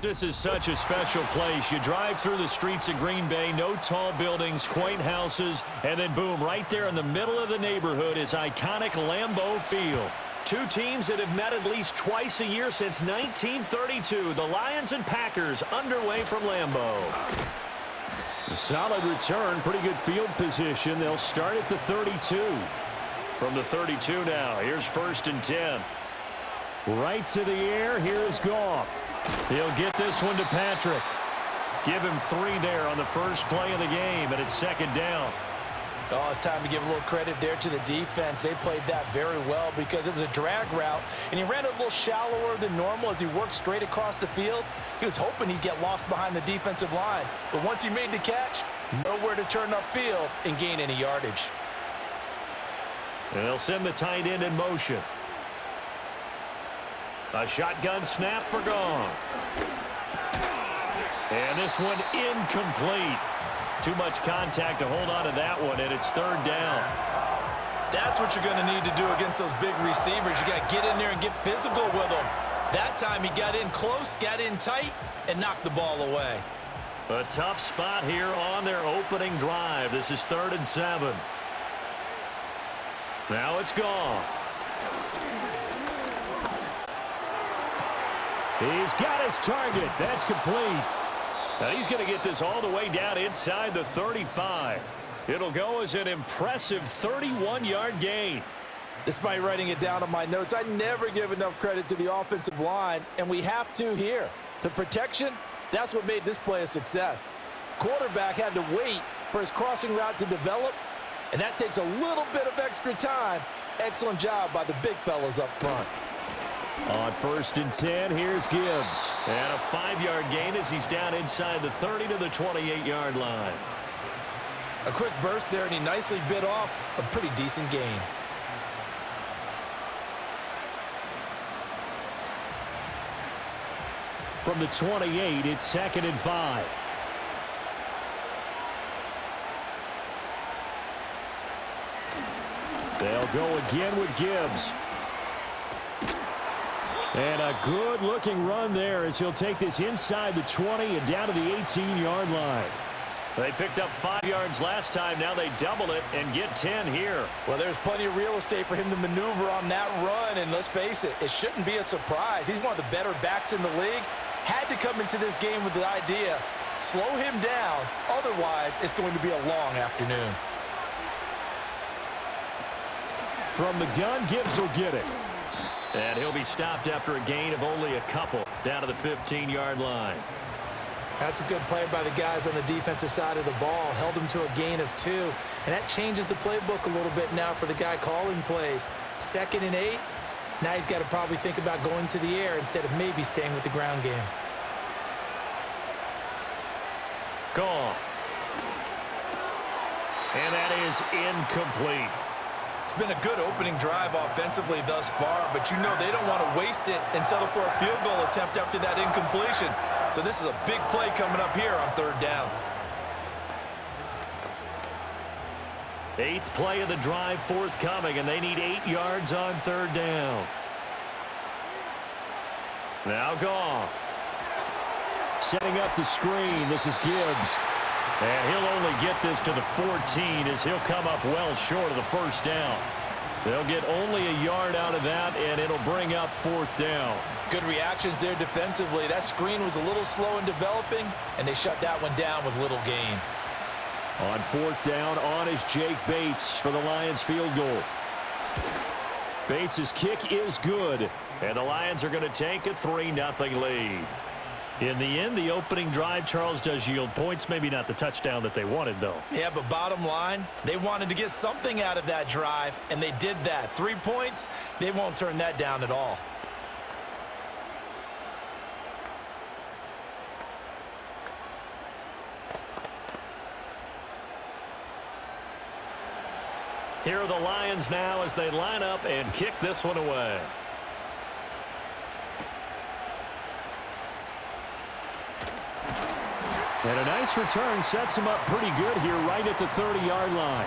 This is such a special place. You drive through the streets of Green Bay, no tall buildings, quaint houses, and then boom, right there in the middle of the neighborhood is iconic Lambeau Field. Two teams that have met at least twice a year since 1932. The Lions and Packers underway from Lambeau. A solid return, pretty good field position. They'll start at the 32. From the 32 now, here's 1st and 10. Right to the air, here's Goff. He'll get this one to Patrick. Give him 3 there on the first play of the game, and it's 2nd down. Oh, it's time to give a little credit there to the defense. They played that very well because it was a drag route, and he ran it a little shallower than normal as he worked straight across the field. He was hoping he'd get lost behind the defensive line, but once he made the catch, nowhere to turn upfield and gain any yardage. And they'll send the tight end in motion. A shotgun snap for Goff. And this one incomplete. Too much contact to hold on to that one, and it's 3rd down. That's what you're going to need to do against those big receivers. You got to get in there and get physical with them. That time he got in close, got in tight, and knocked the ball away. A tough spot here on their opening drive. This is 3rd and 7. Now it's Goff. He's got his target. That's complete. Now he's going to get this all the way down inside the 35. It'll go as an impressive 31-yard gain. Despite writing it down on my notes, I never give enough credit to the offensive line, and we have to here. The protection, that's what made this play a success. Quarterback had to wait for his crossing route to develop, and that takes a little bit of extra time. Excellent job by the big fellas up front. On 1st and 10, here's Gibbs. And a 5-yard gain as he's down inside the 30 to the 28-yard line. A quick burst there, and he nicely bit off a pretty decent gain. From the 28, it's 2nd and 5. They'll go again with Gibbs. And a good-looking run there as he'll take this inside the 20 and down to the 18-yard line. They picked up 5 yards last time. Now they double it and get 10 here. Well, there's plenty of real estate for him to maneuver on that run. And let's face it, it shouldn't be a surprise. He's one of the better backs in the league. Had to come into this game with the idea, slow him down. Otherwise, it's going to be a long afternoon. From the gun, Gibbs will get it. And he'll be stopped after a gain of only a couple down to the 15-yard line. That's a good play by the guys on the defensive side of the ball. Held him to a gain of 2. And that changes the playbook a little bit now for the guy calling plays. 2nd and 8. Now he's got to probably think about going to the air instead of maybe staying with the ground game. Goff. And that is incomplete. It's been a good opening drive offensively thus far, but you know they don't want to waste it and settle for a field goal attempt after that incompletion. So this is a big play coming up here on 3rd down. 8th play of the drive forthcoming, and they need 8 yards on 3rd down. Now Goff. Setting up the screen. This is Gibbs. And he'll only get this to the 14 as he'll come up well short of the 1st down. They'll get only a yard out of that, and it'll bring up 4th down. Good reactions there defensively. That screen was a little slow in developing, and they shut that one down with little gain. On 4th down, on is Jake Bates for the Lions field goal. Bates' kick is good, and the Lions are going to take a 3-0 lead. In the end, the opening drive, Charles, does yield points. Maybe not the touchdown that they wanted, though. Yeah, but bottom line, they wanted to get something out of that drive, and they did that. 3 points, they won't turn that down at all. Here are the Lions now as they line up and kick this one away. And a nice return sets them up pretty good here right at the 30-yard line.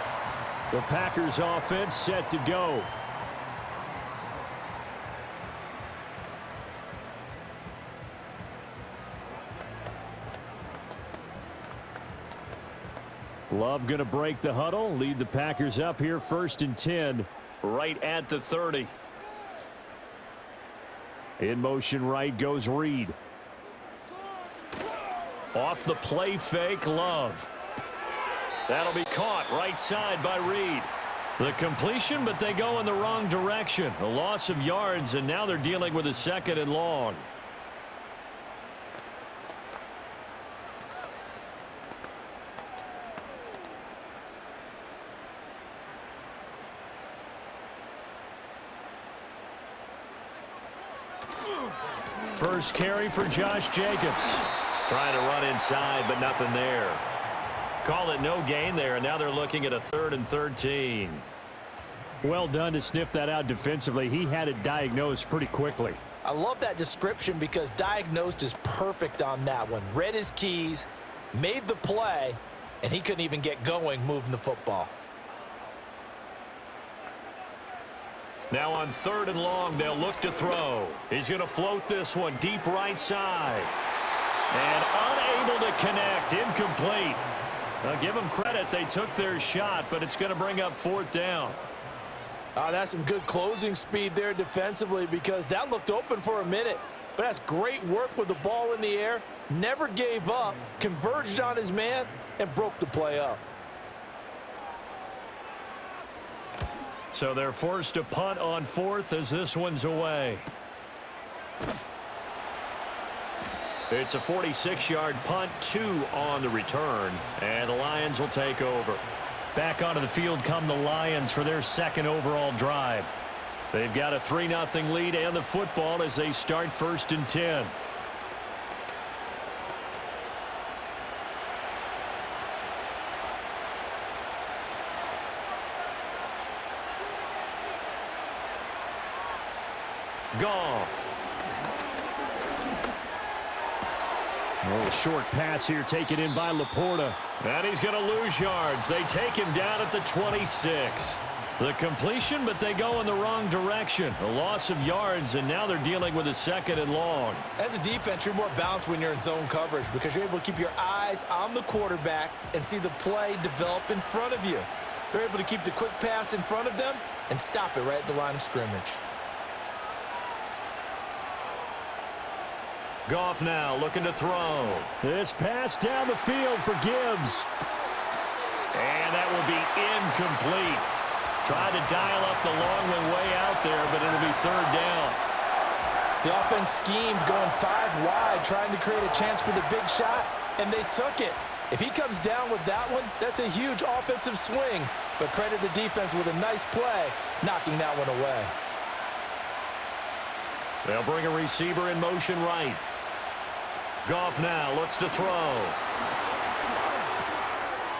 The Packers offense set to go. Love going to break the huddle, lead the Packers up here 1st and 10. Right at the 30. In motion right goes Reed. Off the play fake, Love. That'll be caught right side by Reed. The completion, but they go in the wrong direction. A loss of yards, and now they're dealing with a 2nd and long. First carry for Josh Jacobs. Trying to run inside, but nothing there. Call it no gain there, and now they're looking at a 3rd and 13. Well done to sniff that out defensively. He had it diagnosed pretty quickly. I love that description because diagnosed is perfect on that one. Read his keys, made the play, and he couldn't even get going moving the football. Now on 3rd and long, they'll look to throw. He's going to float this one deep right side. And unable to connect, incomplete. I'll give them credit, they took their shot, but it's going to bring up 4th down. That's some good closing speed there defensively because that looked open for a minute. But that's great work with the ball in the air. Never gave up, converged on his man, and broke the play up. So they're forced to punt on 4th as this one's away. It's a 46-yard punt, 2 on the return, and the Lions will take over. Back onto the field come the Lions for their 2nd overall drive. They've got a 3-0 lead and the football as they start 1st and 10. Goff. A little short pass here taken in by Laporta. And he's going to lose yards. They take him down at the 26. The completion, but they go in the wrong direction. A loss of yards, and now they're dealing with a 2nd and long. As a defense, you're more balanced when you're in zone coverage because you're able to keep your eyes on the quarterback and see the play develop in front of you. They're able to keep the quick pass in front of them and stop it right at the line of scrimmage. Goff now looking to throw. This pass down the field for Gibbs. And that will be incomplete. Tried to dial up the long one way out there, but it'll be 3rd down. The offense schemed going 5 wide, trying to create a chance for the big shot, and they took it. If he comes down with that one, that's a huge offensive swing. But credit the defense with a nice play, knocking that one away. They'll bring a receiver in motion right. Goff now looks to throw.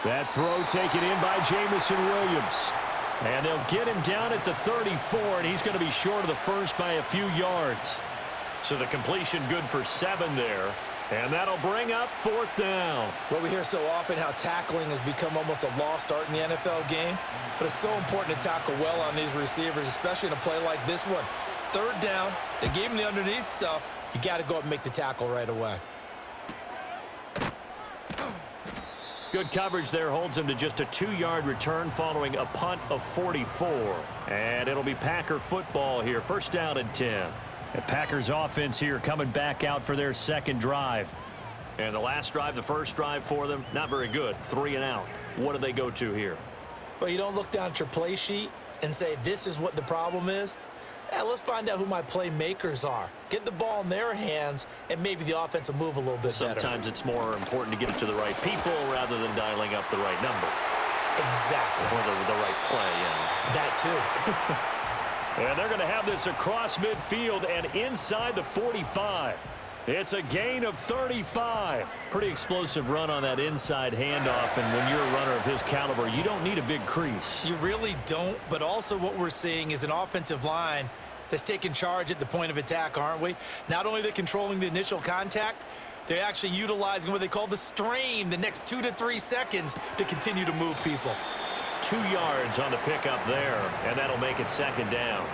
That throw taken in by Jamison Williams. And they'll get him down at the 34, and he's going to be short of the first by a few yards. So the completion good for 7 there. And that'll bring up 4th down. Well, we hear so often how tackling has become almost a lost art in the NFL game. But it's so important to tackle well on these receivers, especially in a play like this one. 3rd down, they gave him the underneath stuff. You got to go up and make the tackle right away. Good coverage there holds him to just a 2-yard return following a punt of 44. And it'll be Packer football here. 1st down and 10. The Packers offense here coming back out for their 2nd drive. And the last drive, the first drive for them, not very good. 3 and out. What do they go to here? Well, you don't look down at your play sheet and say, this is what the problem is. Let's find out who my playmakers are. Get the ball in their hands, and maybe the offense will move a little bit better. Sometimes it's more important to get it to the right people rather than dialing up the right number. Exactly. Or the right play, yeah. That too. And they're going to have this across midfield and inside the 45. It's a gain of 35. Pretty explosive run on that inside handoff, and when you're a runner of his caliber, you don't need a big crease. You really don't, but also what we're seeing is an offensive line that's taking charge at the point of attack, aren't we? Not only are they controlling the initial contact, they're actually utilizing what they call the strain the next 2 to 3 seconds to continue to move people. 2 yards on the pickup there, and that'll make it 2nd down.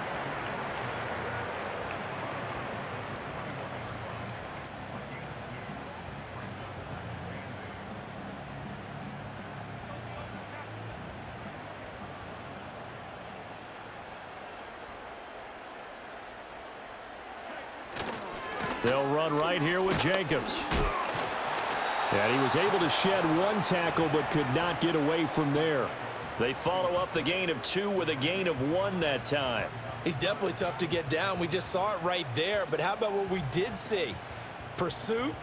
They'll run right here with Jacobs. And he was able to shed one tackle but could not get away from there. They follow up the gain of 2 with a gain of 1 that time. He's definitely tough to get down. We just saw it right there. But how about what we did see? Pursuit,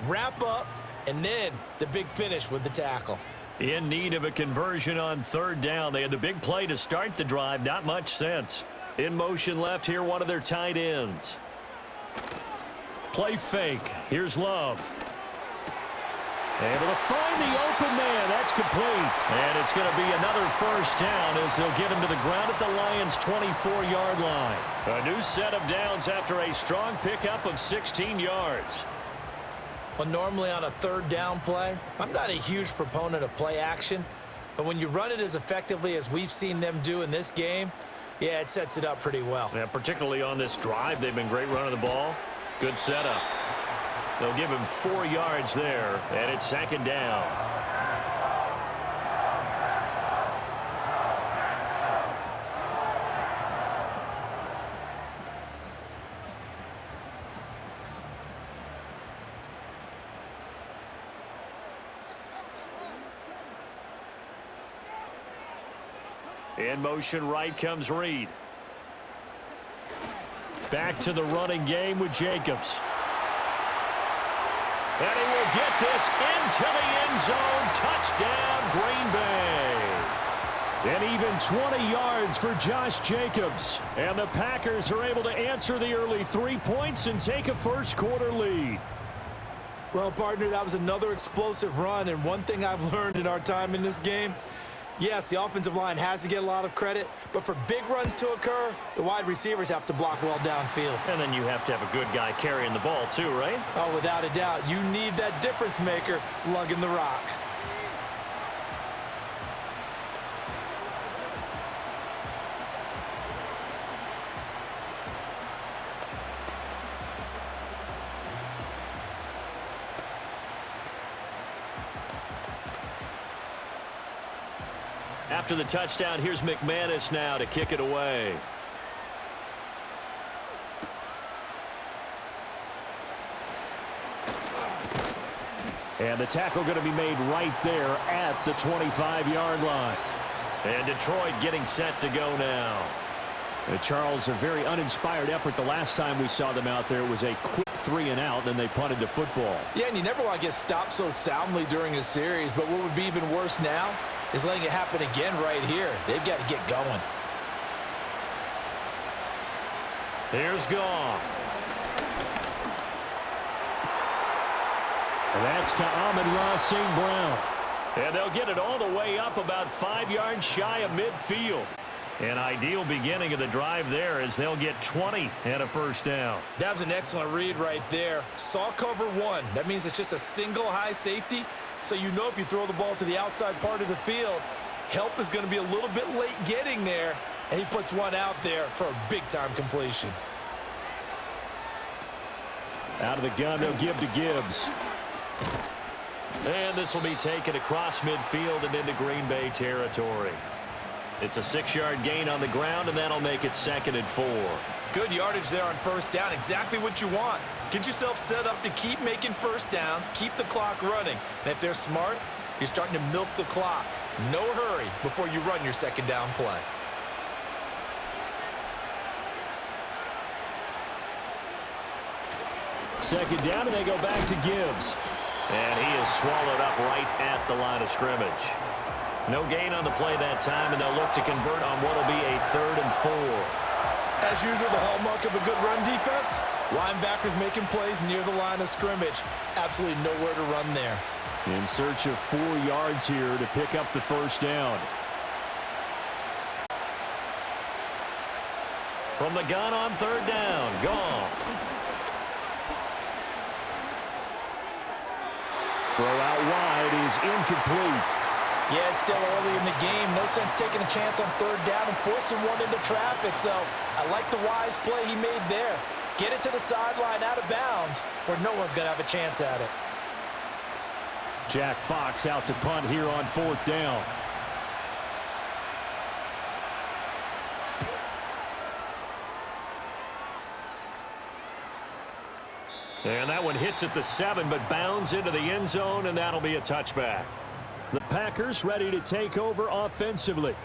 wrap up, and then the big finish with the tackle. In need of a conversion on 3rd down. They had the big play to start the drive. Not much sense. In motion left here, one of their tight ends. Play fake. Here's Love. Able to find the open man. That's complete. And it's going to be another 1st down as they'll get him to the ground at the Lions' 24-yard line. A new set of downs after a strong pickup of 16 yards. Well, normally on a 3rd down play, I'm not a huge proponent of play action. But when you run it as effectively as we've seen them do in this game, yeah, it sets it up pretty well. Yeah, particularly on this drive, they've been great running the ball. Good setup. They'll give him 4 yards there, and it's 2nd down. In motion right comes Reed. Back to the running game with Jacobs. And he will get this into the end zone. Touchdown, Green Bay. And even 20 yards for Josh Jacobs. And the Packers are able to answer the early 3 points and take a 1st quarter lead. Well, partner, that was another explosive run. And one thing I've learned in our time in this game, yes, the offensive line has to get a lot of credit, but for big runs to occur, the wide receivers have to block well downfield. And then you have to have a good guy carrying the ball too, right? Oh, without a doubt. You need that difference maker lugging the rock. After the touchdown, here's McManus now to kick it away. And the tackle going to be made right there at the 25-yard line. And Detroit getting set to go now. Charles, a very uninspired effort the last time we saw them out there. It was a quick 3 and out, and they punted the football. Yeah, and you never want to get stopped so soundly during a series, but what would be even worse now is letting it happen again right here. They've got to get going. Here's Goff. And that's to Amon-Ra St. Brown. And they'll get it all the way up about 5 yards shy of midfield. An ideal beginning of the drive there as they'll get 20 and a 1st down. That was an excellent read right there. Saw cover 1. That means it's just a single high safety. So you know if you throw the ball to the outside part of the field, help is going to be a little bit late getting there. And he puts one out there for a big-time completion. Out of the gun, they'll give to Gibbs. And this will be taken across midfield and into Green Bay territory. It's a 6-yard gain on the ground, and that'll make it 2nd and 4. Good yardage there on 1st down. Exactly what you want. Get yourself set up to keep making 1st downs, keep the clock running. And if they're smart, you're starting to milk the clock. No hurry before you run your 2nd down play. Second down, and they go back to Gibbs. And he is swallowed up right at the line of scrimmage. No gain on the play that time, and they'll look to convert on what will be a 3rd and 4. As usual, the hallmark of a good run defense, linebackers making plays near the line of scrimmage. Absolutely nowhere to run there. In search of 4 yards here to pick up the 1st down. From the gun on 3rd down, Goff. Throw out wide is incomplete. Yeah, it's still early in the game. No sense taking a chance on 3rd down and forcing one into traffic. So I like the wise play he made there. Get it to the sideline out of bounds where no one's going to have a chance at it. Jack Fox out to punt here on 4th down. And that one hits at the 7, but bounds into the end zone, and that'll be a touchback. The Packers ready to take over offensively.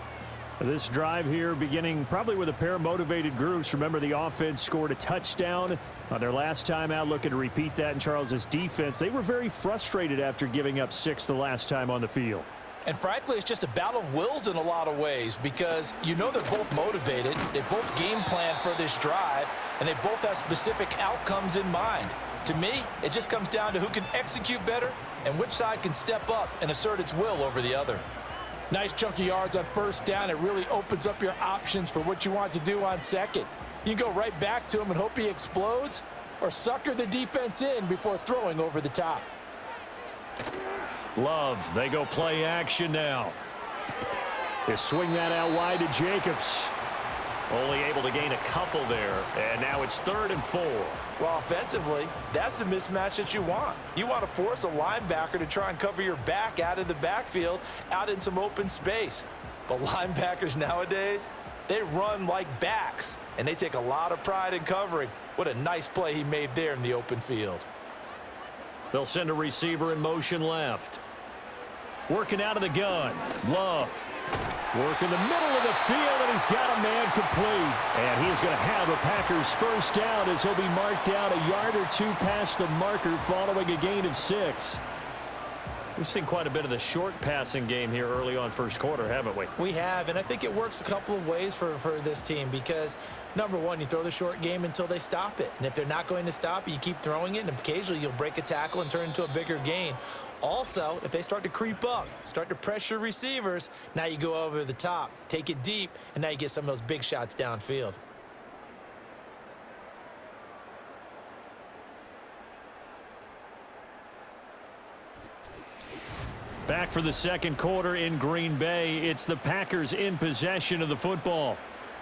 This drive here beginning probably with a pair of motivated groups. Remember, the offense scored a touchdown on their last time out, looking to repeat that in Charles's defense. They were very frustrated after giving up 6 the last time on the field. And frankly, it's just a battle of wills in a lot of ways because you know they're both motivated. They both game plan for this drive, and they both have specific outcomes in mind. To me, it just comes down to who can execute better and which side can step up and assert its will over the other. Nice chunky yards on first down. It really opens up your options for what you want to do on second. You can go right back to him and hope he explodes, or sucker the defense in before throwing over the top. Love, they go play action now. They swing that out wide to Jacobs. Only able to gain a couple there, and now it's 3rd and 4. Well, offensively, that's the mismatch that you want. You want to force a linebacker to try and cover your back out of the backfield, out in some open space. But linebackers nowadays, they run like backs, and they take a lot of pride in covering. What a nice play he made there in the open field. They'll send a receiver in motion left. Working out of the gun. Love. Work in the middle of the field, and he's got a man complete. And he is going to have a Packers first down as he'll be marked down a yard or 2 past the marker following a gain of 6. We've seen quite a bit of the short passing game here early on first quarter, haven't we? We have, and I think it works a couple of ways for this team because, number one, you throw the short game until they stop it. And if they're not going to stop it, you keep throwing it, and occasionally you'll break a tackle and turn into a bigger gain. Also, if they start to creep up, start to pressure receivers, now you go over the top, take it deep, and now you get some of those big shots downfield. Back for the second quarter in Green Bay. It's the Packers in possession of the football.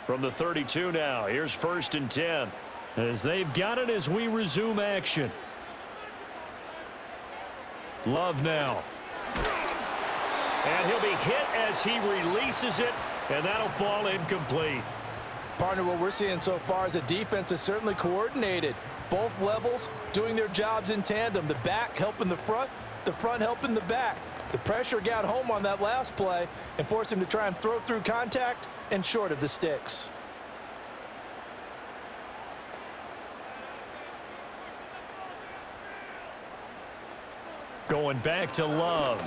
From the 32 now, here's 1st and 10. As they've got it as we resume action. Love now. And he'll be hit as he releases it, and that'll fall incomplete. Partner, what we're seeing so far is a defense that's certainly coordinated. Both levels doing their jobs in tandem. The back helping the front helping the back. The pressure got home on that last play and forced him to try and throw through contact and short of the sticks. Going back to Love.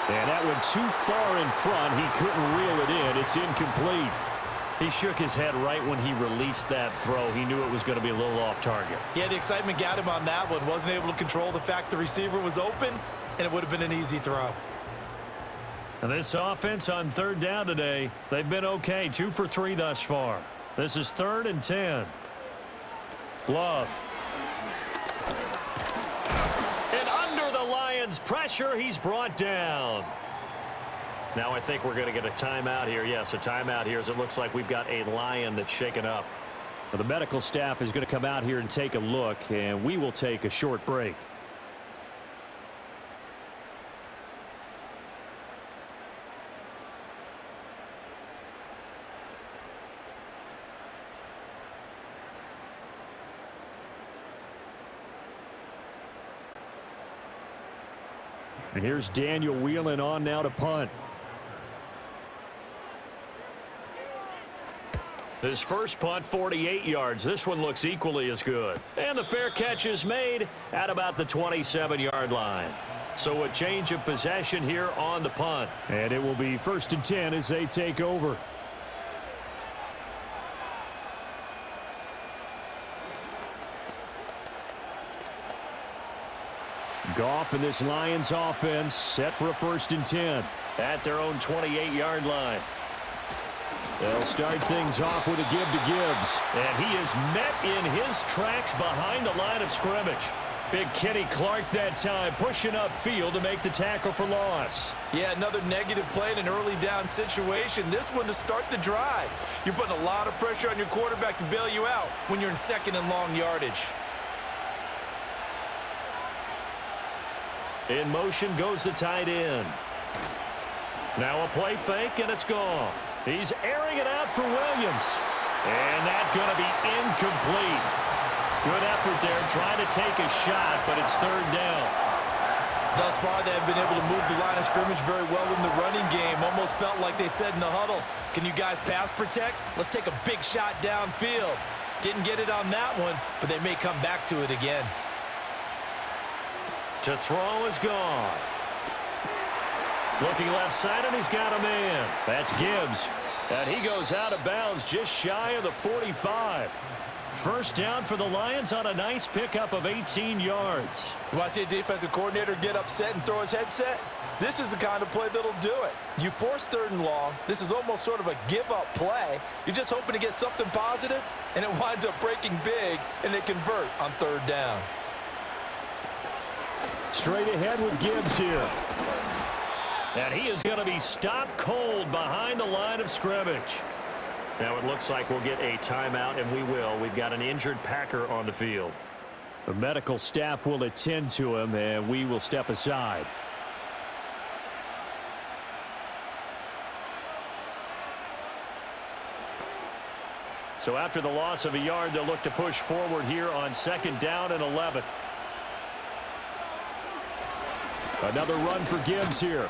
And that went too far in front. He couldn't reel it in. It's incomplete. He shook his head right when he released that throw. He knew it was going to be a little off target. Yeah, the excitement got him on that one. Wasn't able to control the fact the receiver was open, and it would have been an easy throw. And this offense on 3rd down today, they've been okay. 2 for 3 thus far. This is 3rd and 10. Love. And under the Lions' pressure, he's brought down. Now I think we're going to get a timeout here. Yes, a timeout here as it looks like we've got a Lion that's shaken up. Well, the medical staff is going to come out here and take a look, and we will take a short break. And here's Daniel Whelan on now to punt. His first punt, 48 yards. This one looks equally as good. And the fair catch is made at about the 27-yard line. So a change of possession here on the punt. And it will be 1st and 10 as they take over. Goff and this Lions offense set for a 1st and 10. At their own 28-yard line. They'll start things off with a give to Gibbs. And he is met in his tracks behind the line of scrimmage. Big Kenny Clark that time pushing upfield to make the tackle for loss. Yeah, another negative play in an early down situation. This one to start the drive. You're putting a lot of pressure on your quarterback to bail you out when you're in 2nd and long yardage. In motion goes the tight end. Now a play fake, and it's Goff. He's airing it out for Williams. And that's going to be incomplete. Good effort there, trying to take a shot, but it's third down. Thus far, they have been able to move the line of scrimmage very well in the running game. Almost felt like they said in the huddle, can you guys pass protect? Let's take a big shot downfield. Didn't get it on that one, but they may come back to it again. To throw is Goff. Looking left side, and he's got a man. That's Gibbs. And he goes out of bounds just shy of the 45. First down for the Lions on a nice pickup of 18 yards. You want to see a defensive coordinator get upset and throw his headset? This is the kind of play that'll do it. You force third and long. This is almost sort of a give-up play. You're just hoping to get something positive, and it winds up breaking big, and they convert on third down. Straight ahead with Gibbs here. And he is going to be stopped cold behind the line of scrimmage. Now it looks like we'll get a timeout, and we will. We've got an injured Packer on the field. The medical staff will attend to him, and we will step aside. So after the loss of a yard, they'll look to push forward here on second down and 11. Another run for Gibbs here.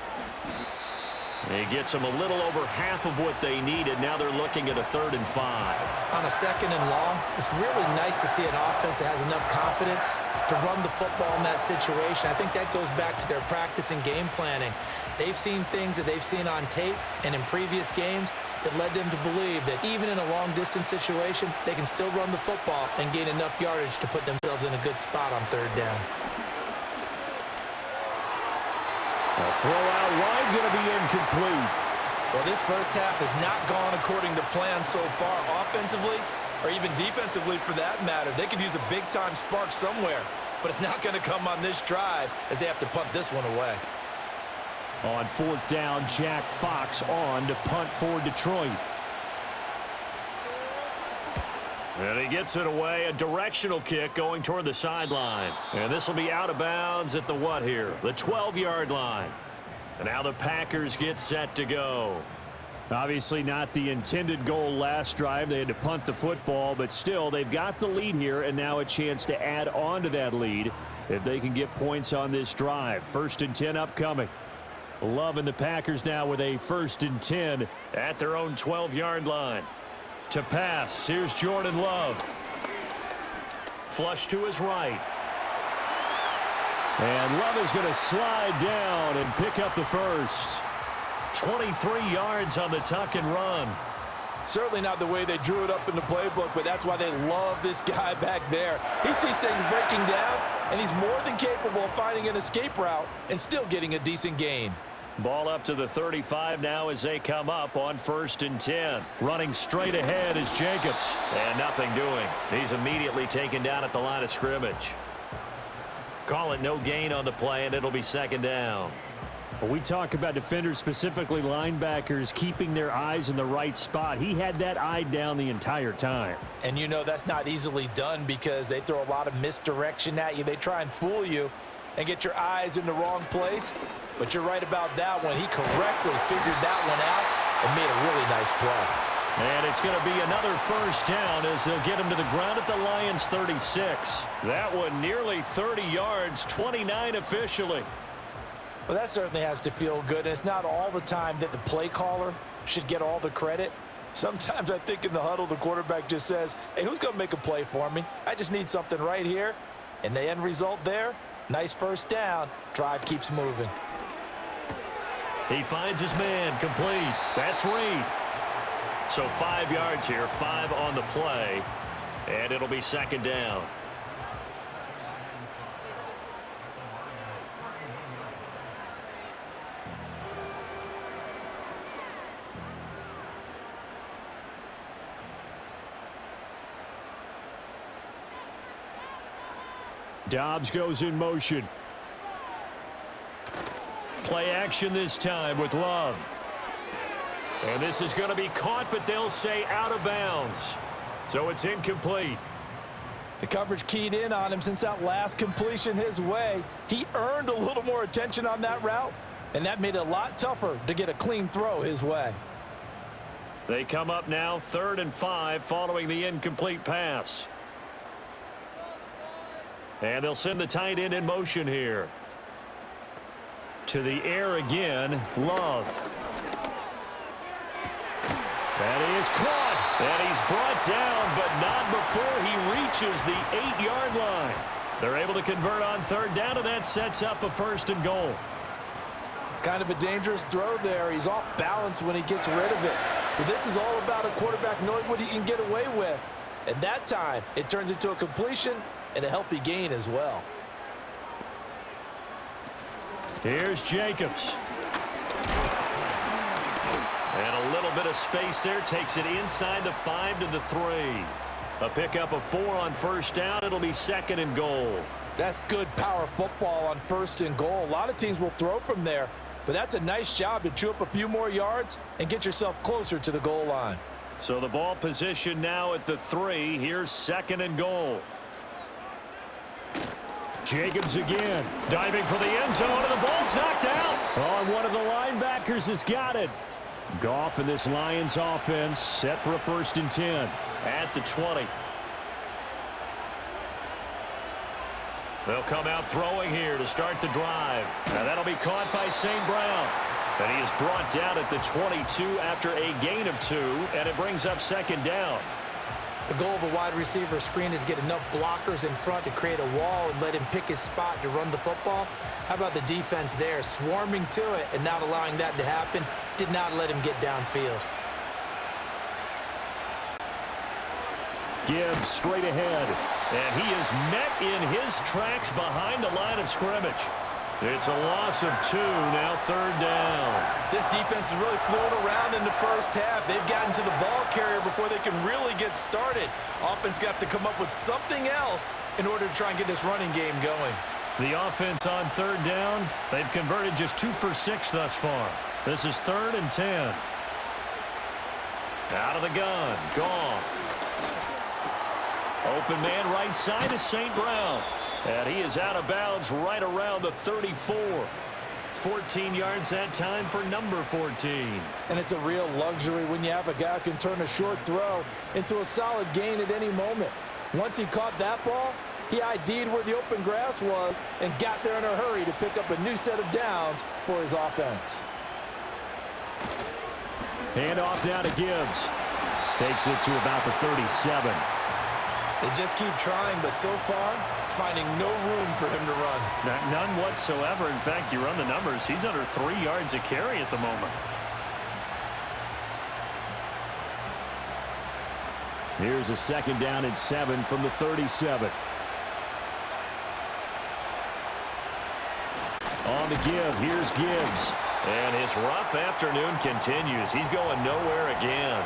He gets them a little over half of what they needed. Now they're looking at a 3rd and 5. On a second and long, it's really nice to see an offense that has enough confidence to run the football in that situation. I think that goes back to their practice and game planning. They've seen things that they've seen on tape and in previous games that led them to believe that even in a long-distance situation, they can still run the football and gain enough yardage to put themselves in a good spot on third down. A throw out wide, going to be incomplete. Well, this first half has not gone according to plan so far offensively or even defensively for that matter. They could use a big-time spark somewhere, but it's not going to come on this drive as they have to punt this one away. On 4th down, Jack Fox on to punt for Detroit. And he gets it away, a directional kick going toward the sideline. And this will be out of bounds at the what here? The 12-yard line. And now the Packers get set to go. Obviously not the intended goal last drive. They had to punt the football, but still they've got the lead here, and now a chance to add on to that lead if they can get points on this drive. 1st and 10 upcoming. Love and the Packers now with a 1st and 10 at their own 12-yard line. To pass, here's Jordan Love. Flush to his right. And Love is going to slide down and pick up the first. 23 yards on the tuck and run. Certainly not the way they drew it up in the playbook, but that's why they love this guy back there. He sees things breaking down, and he's more than capable of finding an escape route and still getting a decent gain. Ball up to the 35 now as they come up on 1st and 10. Running straight ahead is Jacobs. And nothing doing. He's immediately taken down at the line of scrimmage. Call it no gain on the play, and it'll be 2nd down. When we talk about defenders, specifically linebackers, keeping their eyes in the right spot, he had that eye down the entire time. And you know that's not easily done because they throw a lot of misdirection at you. They try and fool you and get your eyes in the wrong place. But you're right about that one. He correctly figured that one out and made a really nice play. And it's going to be another 1st down as they'll get him to the ground at the Lions' 36. That one nearly 30 yards, 29 officially. Well, that certainly has to feel good. And it's not all the time that the play caller should get all the credit. Sometimes I think in the huddle, the quarterback just says, hey, who's going to make a play for me? I just need something right here. And the end result there, nice 1st down. Drive keeps moving. He finds his man, complete. That's Reed. So 5 yards here, 5 on the play, and it'll be 2nd down. Dobbs goes in motion. Play action this time with Love. And this is going to be caught, but they'll say out of bounds. So it's incomplete. The coverage keyed in on him since that last completion his way. He earned a little more attention on that route, and that made it a lot tougher to get a clean throw his way. They come up now 3rd and 5 following the incomplete pass. And they'll send the tight end in motion here. To the air again, Love. That is caught. And he's brought down, but not before he reaches the 8-yard line. They're able to convert on third down, and that sets up a 1st and goal. Kind of a dangerous throw there. He's off balance when he gets rid of it. But this is all about a quarterback knowing what he can get away with. And that time, it turns into a completion and a healthy gain as well. Here's Jacobs. And a little bit of space there. Takes it inside the 5 to the 3. A pickup of 4 on 1st down. It'll be 2nd and goal. That's good power football on 1st and goal. A lot of teams will throw from there, but that's a nice job to chew up a few more yards and get yourself closer to the goal line. So the ball position now at the 3. Here's 2nd and goal. Jacobs again. Diving for the end zone, and the ball's knocked out. Oh, and one of the linebackers has got it. Goff and this Lions offense set for a 1st and 10. At the 20. They'll come out throwing here to start the drive. Now that'll be caught by St. Brown. And he is brought down at the 22 after a gain of 2, and it brings up 2nd down. The goal of a wide receiver screen is get enough blockers in front to create a wall and let him pick his spot to run the football. How about the defense there, swarming to it and not allowing that to happen? Did not let him get downfield. Gibbs straight ahead. And he is met in his tracks behind the line of scrimmage. It's a loss of 2, now 3rd down. This defense is really flown around in the first half. They've gotten to the ball carrier before they can really get started. Offense got to come up with something else in order to try and get this running game going. The offense on 3rd down, they've converted just 2 for 6 thus far. This is 3rd and 10. Out of the gun, Goff. Open man right side is St. Brown. And he is out of bounds right around the 34. 14 yards that time for number 14. And it's a real luxury when you have a guy who can turn a short throw into a solid gain at any moment. Once he caught that ball, he ID'd where the open grass was and got there in a hurry to pick up a new set of downs for his offense. Hand off now to Gibbs. Takes it to about the 37. They just keep trying, but so far, finding no room for him to run. None whatsoever. In fact, you run the numbers. He's under 3 yards a carry at the moment. Here's a 2nd down and 7 from the 37. On the give, here's Gibbs. And his rough afternoon continues. He's going nowhere again.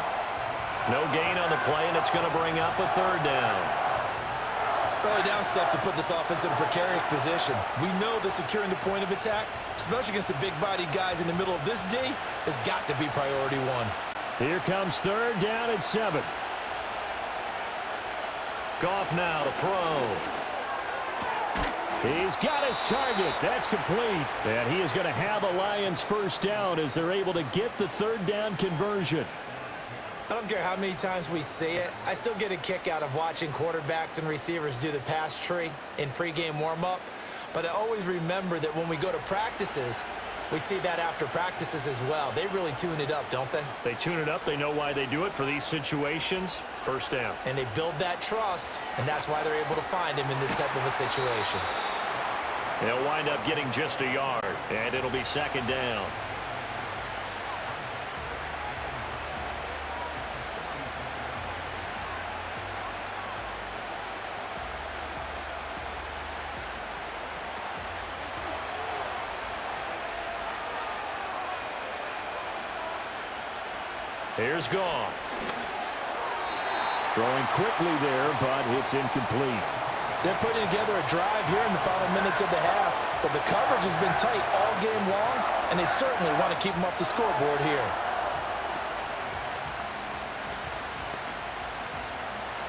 No gain on the play, and it's going to bring up a 3rd down. Early down stuff to put this offense in a precarious position. We know that securing the point of attack, especially against the big-bodied guys in the middle of this D, has got to be priority 1. Here comes 3rd down and 7. Goff now to throw. He's got his target. That's complete. And he is going to have a Lions 1st down as they're able to get the 3rd down conversion. I don't care how many times we see it. I still get a kick out of watching quarterbacks and receivers do the pass tree in pregame warm-up. But I always remember that when we go to practices, we see that after practices as well. They really tune it up, don't they? They tune it up. They know why they do it for these situations. 1st down. And they build that trust, and that's why they're able to find him in this type of a situation. They'll wind up getting just a yard, and it'll be 2nd down. Here's Goff. Throwing quickly there, but it's incomplete. They're putting together a drive here in the final minutes of the half, but the coverage has been tight all game long, and they certainly want to keep them off the scoreboard here.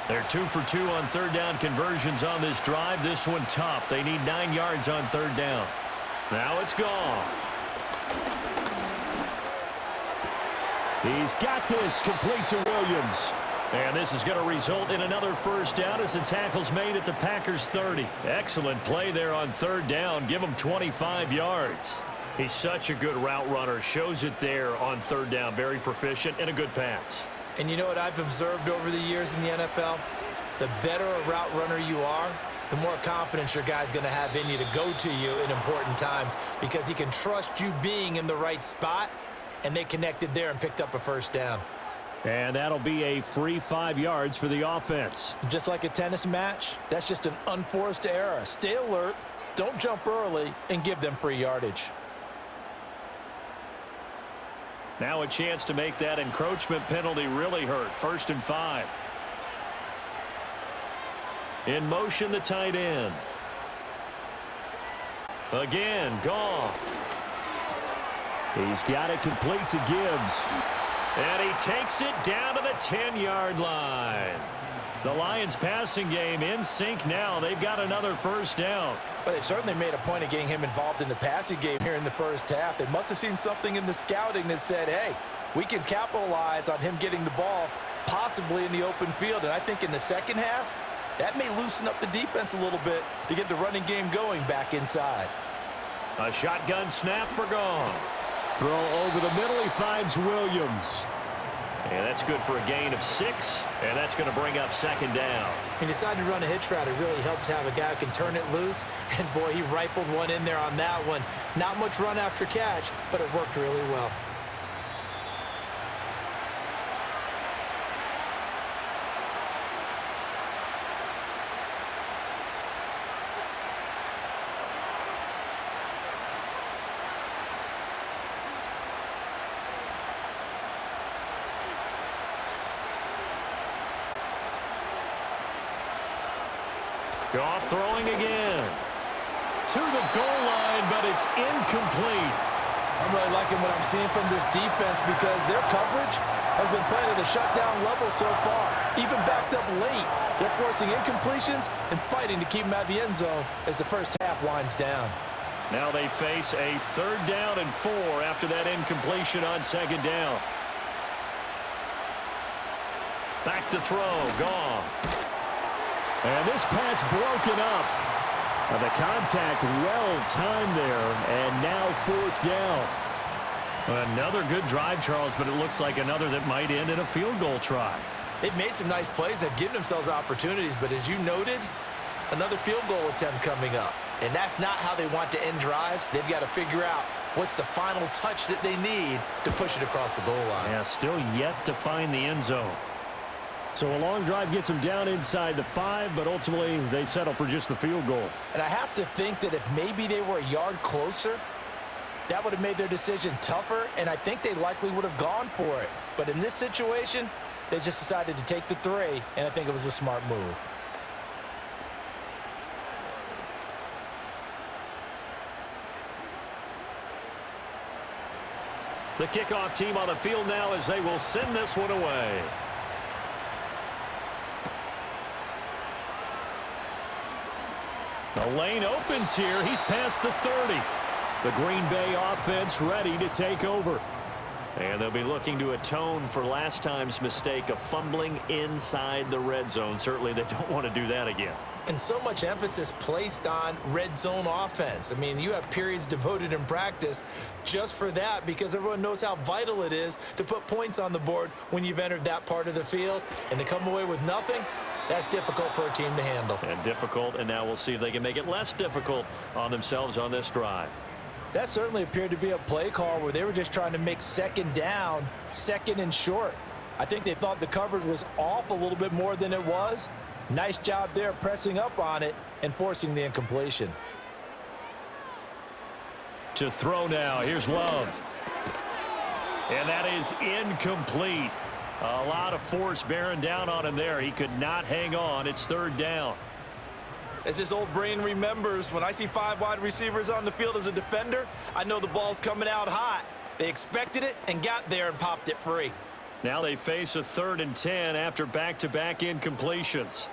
They're 2 for 2 on 3rd down conversions on this drive. This one tough. They need 9 yards on 3rd down. Now it's Goff. He's got this complete to Williams. And this is going to result in another first down as the tackle's made at the Packers' 30. Excellent play there on third down. Give them 25 yards. He's such a good route runner. Shows it there on third down. Very proficient and a good pass. And you know what I've observed over the years in the NFL? The better a route runner you are, the more confidence your guy's going to have in you to go to you in important times because he can trust you being in the right spot, and they connected there and picked up a first down. And that'll be a free 5 yards for the offense. Just like a tennis match, that's just an unforced error. Stay alert, don't jump early, and give them free yardage. Now a chance to make that encroachment penalty really hurt. 1st and 5. In motion, the tight end. Again, Goff. He's got it complete to Gibbs. And he takes it down to the 10-yard line. The Lions passing game in sync now. They've got another first down. But they certainly made a point of getting him involved in the passing game here in the first half. They must have seen something in the scouting that said, hey, we can capitalize on him getting the ball possibly in the open field. And I think in the second half, that may loosen up the defense a little bit to get the running game going back inside. A shotgun snap for Goff. Throw over the middle. He finds Williams. And that's good for a gain of 6. And that's going to bring up 2nd down. He decided to run a hitch route. It really helps to have a guy who can turn it loose. And, boy, he rifled one in there on that one. Not much run after catch, but it worked really well. Goff throwing again. To the goal line, but it's incomplete. I'm really liking what I'm seeing from this defense because their coverage has been playing at a shutdown level so far. Even backed up late, they're forcing incompletions and fighting to keep them out of the end zone as the first half winds down. Now they face a 3rd down and 4 after that incompletion on 2nd down. Back to throw, Goff. And this pass broken up. The contact well timed there, and now 4th down. Another good drive, Charles, but it looks like another that might end in a field goal try. They've made some nice plays. They've given themselves opportunities, but as you noted, another field goal attempt coming up. And that's not how they want to end drives. They've got to figure out what's the final touch that they need to push it across the goal line. Yeah, still yet to find the end zone. So a long drive gets them down inside the 5, but ultimately they settle for just the field goal. And I have to think that if maybe they were a yard closer, that would have made their decision tougher, and I think they likely would have gone for it. But in this situation, they just decided to take the 3, and I think it was a smart move. The kickoff team on the field now as they will send this one away. The lane opens here. He's past the 30. The Green Bay offense ready to take over. And they'll be looking to atone for last time's mistake of fumbling inside the red zone. Certainly they don't want to do that again. And so much emphasis placed on red zone offense. I mean, you have periods devoted in practice just for that because everyone knows how vital it is to put points on the board when you've entered that part of the field. And to come away with nothing, that's difficult for a team to handle. And difficult, and now we'll see if they can make it less difficult on themselves on this drive. That certainly appeared to be a play call where they were just trying to make 2nd down, 2nd and short. I think they thought the coverage was off a little bit more than it was. Nice job there pressing up on it and forcing the incompletion. To throw now, here's Love. And that is incomplete. A lot of force bearing down on him there. He could not hang on. It's 3rd down. As his old brain remembers, when I see 5 wide receivers on the field as a defender, I know the ball's coming out hot. They expected it and got there and popped it free. Now they face a 3rd and 10 after back-to-back incompletions.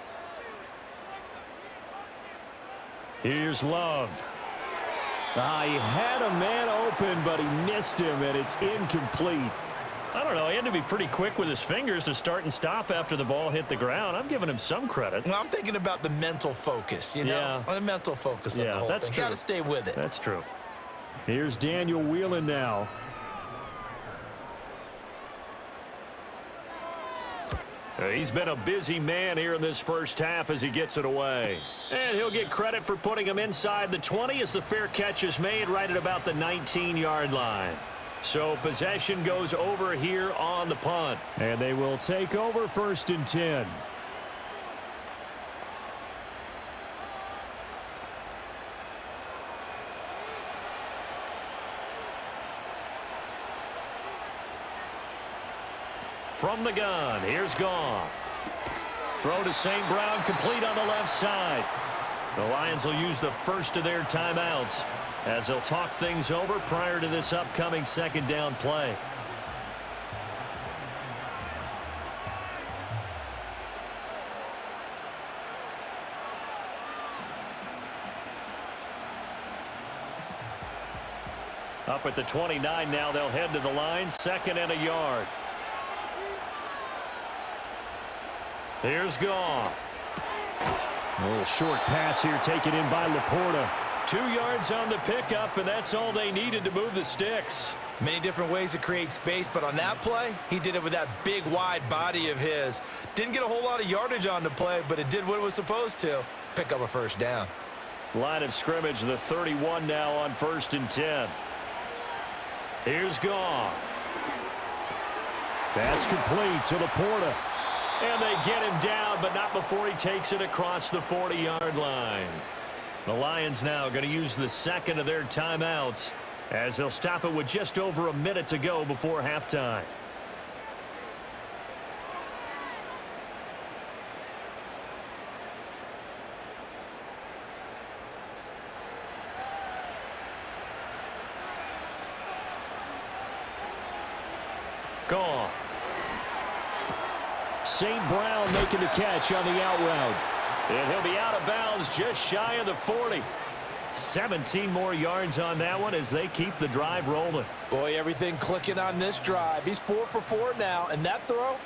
Here's Love. He had a man open, but he missed him, and it's incomplete. I don't know. He had to be pretty quick with his fingers to start and stop after the ball hit the ground. I'm giving him some credit. Well, I'm thinking about the mental focus, you know? Yeah. The mental focus on the whole that's thing. true. Got to stay with it. That's true. Here's Daniel Whelan now. He's been a busy man here in this first half as he gets it away. And he'll get credit for putting him inside the 20 as the fair catch is made right at about the 19-yard line. So possession goes over here on the punt. And they will take over 1st and 10. From the gun, here's Goff. Throw to St. Brown, complete on the left side. The Lions will use the first of their timeouts as they'll talk things over prior to this upcoming 2nd down play. Up at the 29 now, they'll head to the line, 2nd and a yard. Here's Goff. A little short pass here taken in by Laporta. 2 yards on the pickup, and that's all they needed to move the sticks. Many different ways to create space, but on that play, he did it with that big, wide body of his. Didn't get a whole lot of yardage on the play, but it did what it was supposed to. Pick up a 1st down. Line of scrimmage, the 31 now on 1st and 10. Here's Goff. That's complete to Laporta. And they get him down, but not before he takes it across the 40-yard line. The Lions now going to use the 2nd of their timeouts as they'll stop it with just over a minute to go before halftime. Goff. St. Brown making the catch on the out route. And he'll be out of bounds just shy of the 40. 17 more yards on that one as they keep the drive rolling. Boy, everything clicking on this drive. He's 4 for 4 now, and that throw,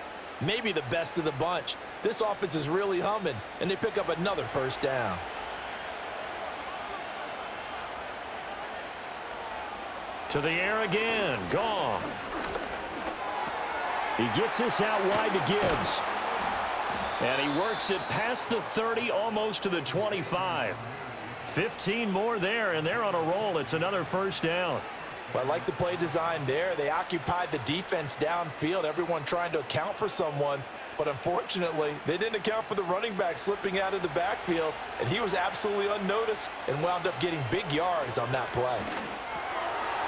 maybe the best of the bunch. This offense is really humming, and they pick up another 1st down. To the air again. Goff. He gets this out wide to Gibbs. And he works it past the 30, almost to the 25. 15 more there, and they're on a roll. It's another 1st down. Well, I like the play design there. They occupied the defense downfield, everyone trying to account for someone. But unfortunately, they didn't account for the running back slipping out of the backfield, and he was absolutely unnoticed and wound up getting big yards on that play.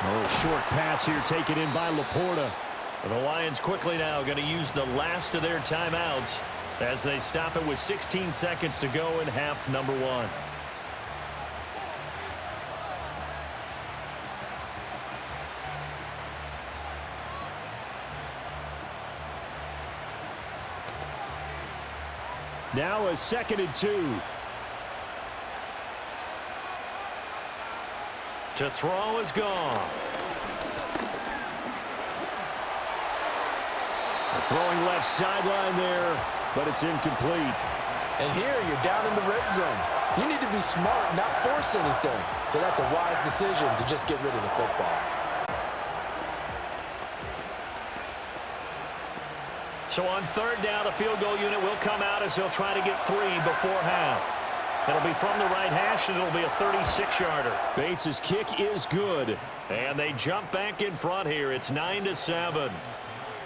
A little short pass here taken in by Laporta. The Lions quickly now going to use the last of their timeouts as they stop it with 16 seconds to go in half number 1. Now a 2nd and 2. To throw is Goff. Throwing left sideline there, but it's incomplete. And here you're down in the red zone. You need to be smart, not force anything. So that's a wise decision to just get rid of the football. So on 3rd down, the field goal unit will come out as they'll try to get 3 before half. It'll be from the right hash, and it'll be a 36-yarder. Bates' kick is good. And they jump back in front here. It's 9-7.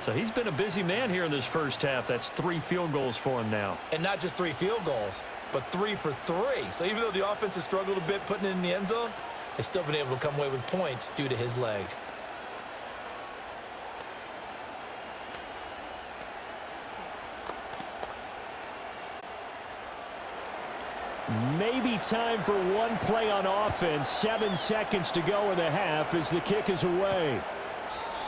So he's been a busy man here in this first half. That's 3 field goals for him now. And not just 3 field goals, but 3 for 3. So even though the offense has struggled a bit putting it in the end zone, they've still been able to come away with points due to his leg. Maybe time for one play on offense. 7 seconds to go in the half as the kick is away.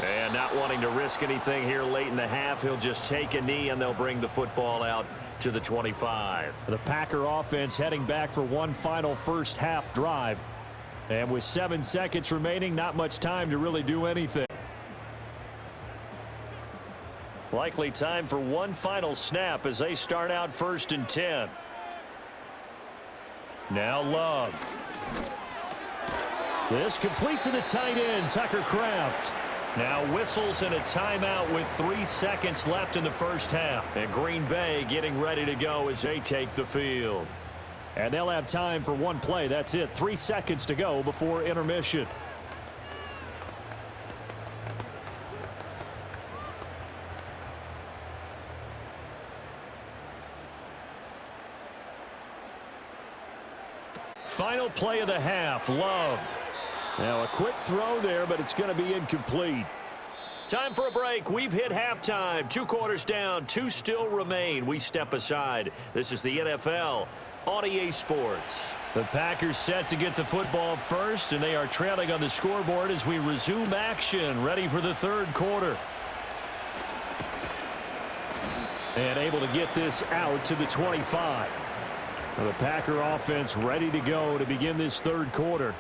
And not wanting to risk anything here late in the half, he'll just take a knee and they'll bring the football out to the 25. The Packer offense heading back for one final first half drive. And with 7 seconds remaining, not much time to really do anything. Likely time for one final snap as they start out 1st and 10. Now Love. This complete to the tight end, Tucker Kraft. Now whistles and a timeout with 3 seconds left in the first half. And Green Bay getting ready to go as they take the field. And they'll have time for one play. That's it. 3 seconds to go before intermission. Final play of the half, Love. Now a quick throw there, but it's going to be incomplete. Time for a break. We've hit halftime. 2 quarters down, 2 still remain. We step aside. This is the NFL on EA Sports. The Packers set to get the football first, and they are trailing on the scoreboard as we resume action, ready for the 3rd quarter. And able to get this out to the 25. The Packer offense ready to go to begin this 3rd quarter.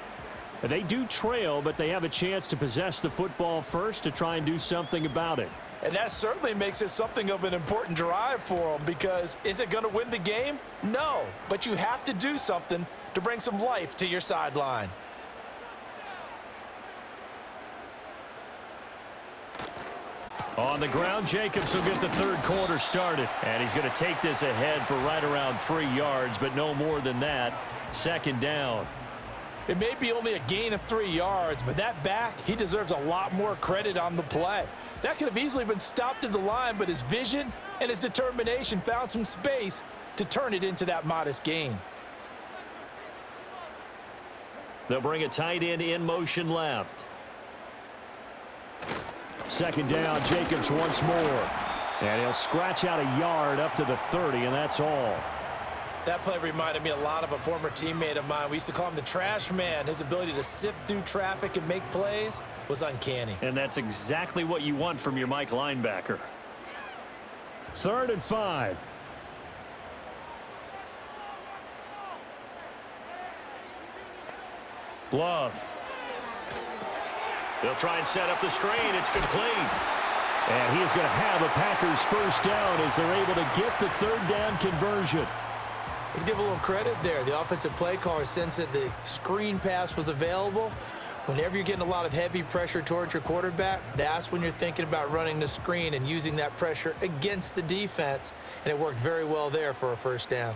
They do trail, but they have a chance to possess the football first to try and do something about it. And that certainly makes it something of an important drive for them, because is it going to win the game? No, but you have to do something to bring some life to your sideline. On the ground, Jacobs will get the 3rd quarter started. And he's going to take this ahead for right around 3 yards, but no more than that. 2nd down. It may be only a gain of 3 yards, but that back, he deserves a lot more credit on the play. That could have easily been stopped at the line, but his vision and his determination found some space to turn it into that modest gain. They'll bring a tight end in motion left. 2nd down, Jacobs once more. And he'll scratch out a yard up to the 30, and that's all. That play reminded me a lot of a former teammate of mine. We used to call him the trash man. His ability to sift through traffic and make plays was uncanny. And that's exactly what you want from your Mike linebacker. 3rd and 5. Love. They'll try and set up the screen. It's complete. And he is going to have a Packers 1st down as they're able to get the 3rd down conversion. Let's give a little credit there. The offensive play caller sensed that the screen pass was available. Whenever you're getting a lot of heavy pressure towards your quarterback, that's when you're thinking about running the screen and using that pressure against the defense. And it worked very well there for a 1st down.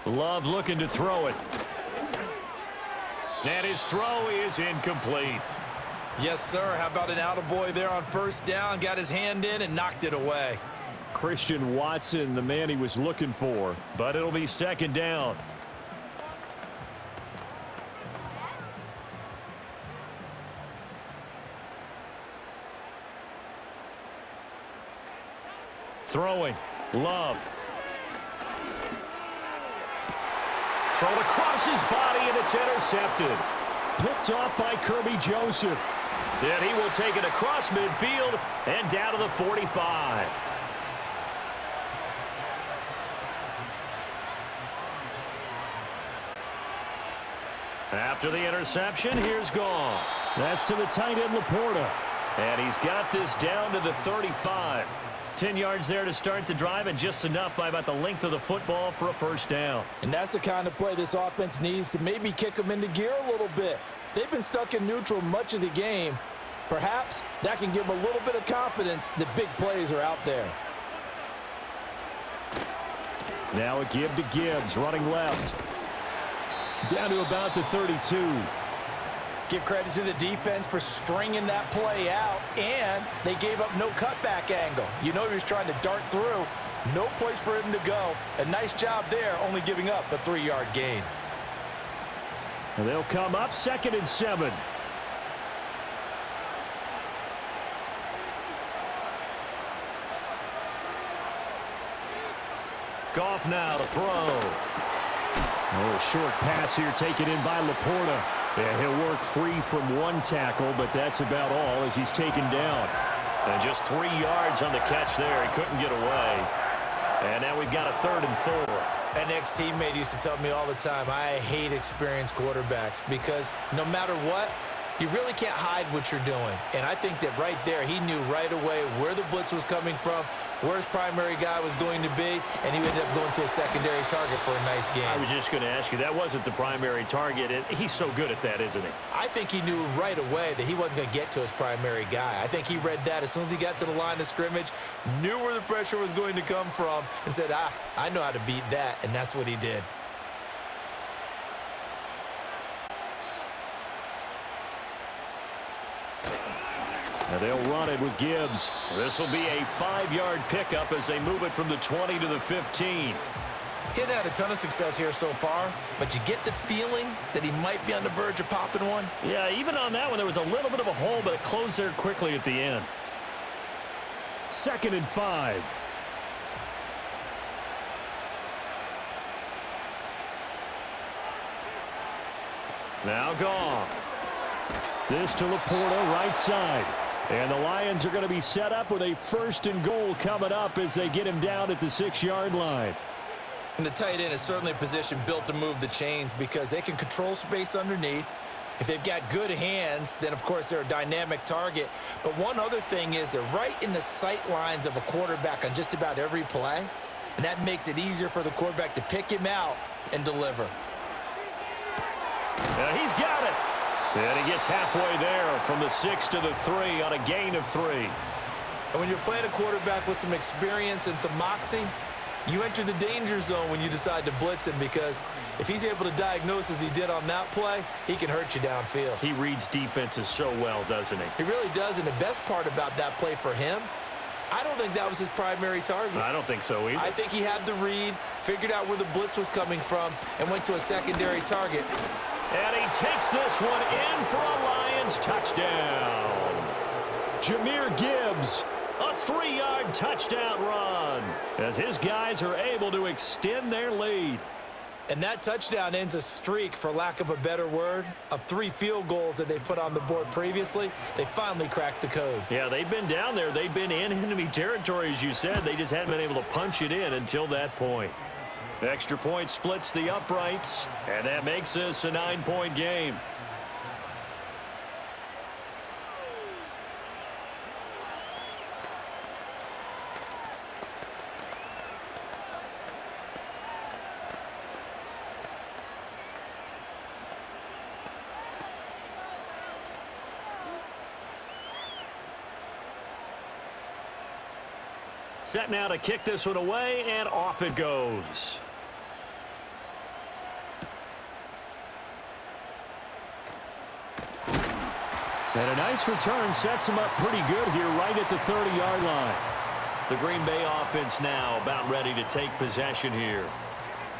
Love looking to throw it. And his throw is incomplete. Yes, sir. How about an attaboy there on 1st down? Got his hand in and knocked it away. Christian Watson, the man he was looking for. But it'll be 2nd down. Throwing. Love. Thrown across his body, and it's intercepted. Picked off by Kirby Joseph. And he will take it across midfield and down to the 45. After the interception, here's Goff. That's to the tight end, Laporta. And he's got this down to the 35. 10 yards there to start the drive, and just enough by about the length of the football for a 1st down. And that's the kind of play this offense needs to maybe kick them into gear a little bit. They've been stuck in neutral much of the game. Perhaps that can give them a little bit of confidence that big plays are out there. Now a give to Gibbs, running left. Down to about the 32. Give credit to the defense for stringing that play out, and they gave up no cutback angle. You know he was trying to dart through. No place for him to go. A nice job there, only giving up a 3-yard gain. And they'll come up 2nd and 7. Goff now to throw. A short pass here taken in by Laporta. Yeah, he'll work free from one tackle, but that's about all as he's taken down. And just 3 yards on the catch there. He couldn't get away. And now we've got a 3rd and 4. An ex-teammate used to tell me all the time, I hate experienced quarterbacks because no matter what, You really can't hide what you're doing. And I think that right there, he knew right away where the blitz was coming from, where his primary guy was going to be, and he ended up going to a secondary target for a nice game. I was just going to ask you, that wasn't the primary target, and he's so good at that, isn't he? I think he knew right away that he wasn't going to get to his primary guy. I think he read that as soon as he got to the line of scrimmage, knew where the pressure was going to come from, and said, I know how to beat that, and that's what he did. And they'll run it with Gibbs. This will be a 5-yard pickup as they move it from the 20 to the 15. He's had a ton of success here so far, but you get the feeling that he might be on the verge of popping one. Yeah, even on that one, there was a little bit of a hole, but it closed there quickly at the end. 2nd and 5. Now Goff. This to Laporta, right side. And the Lions are going to be set up with a 1st and goal coming up as they get him down at the 6-yard line. And the tight end is certainly a position built to move the chains because they can control space underneath. If they've got good hands, then, of course, they're a dynamic target. But one other thing is they're right in the sight lines of a quarterback on just about every play, and that makes it easier for the quarterback to pick him out and deliver. He's got it. And he gets halfway there from the 6 to the 3 on a gain of 3. And when you're playing a quarterback with some experience and some moxie, you enter the danger zone when you decide to blitz him because if he's able to diagnose as he did on that play, he can hurt you downfield. He reads defenses so well, doesn't he? He really does, and the best part about that play for him, I don't think that was his primary target. I don't think so either. I think he had the read, figured out where the blitz was coming from, and went to a secondary target. And he takes this one in for a Lions touchdown. Jahmyr Gibbs, a 3-yard touchdown run as his guys are able to extend their lead. And that touchdown ends a streak, for lack of a better word, of 3 field goals that they put on the board previously. They finally cracked the code. Yeah, they've been down there. They've been in enemy territory, as you said. They just hadn't been able to punch it in until that point. Extra point splits the uprights, and that makes this a 9-point game. Set now to kick this one away, and off it goes. And a nice return sets him up pretty good here right at the 30-yard line. The Green Bay offense now about ready to take possession here.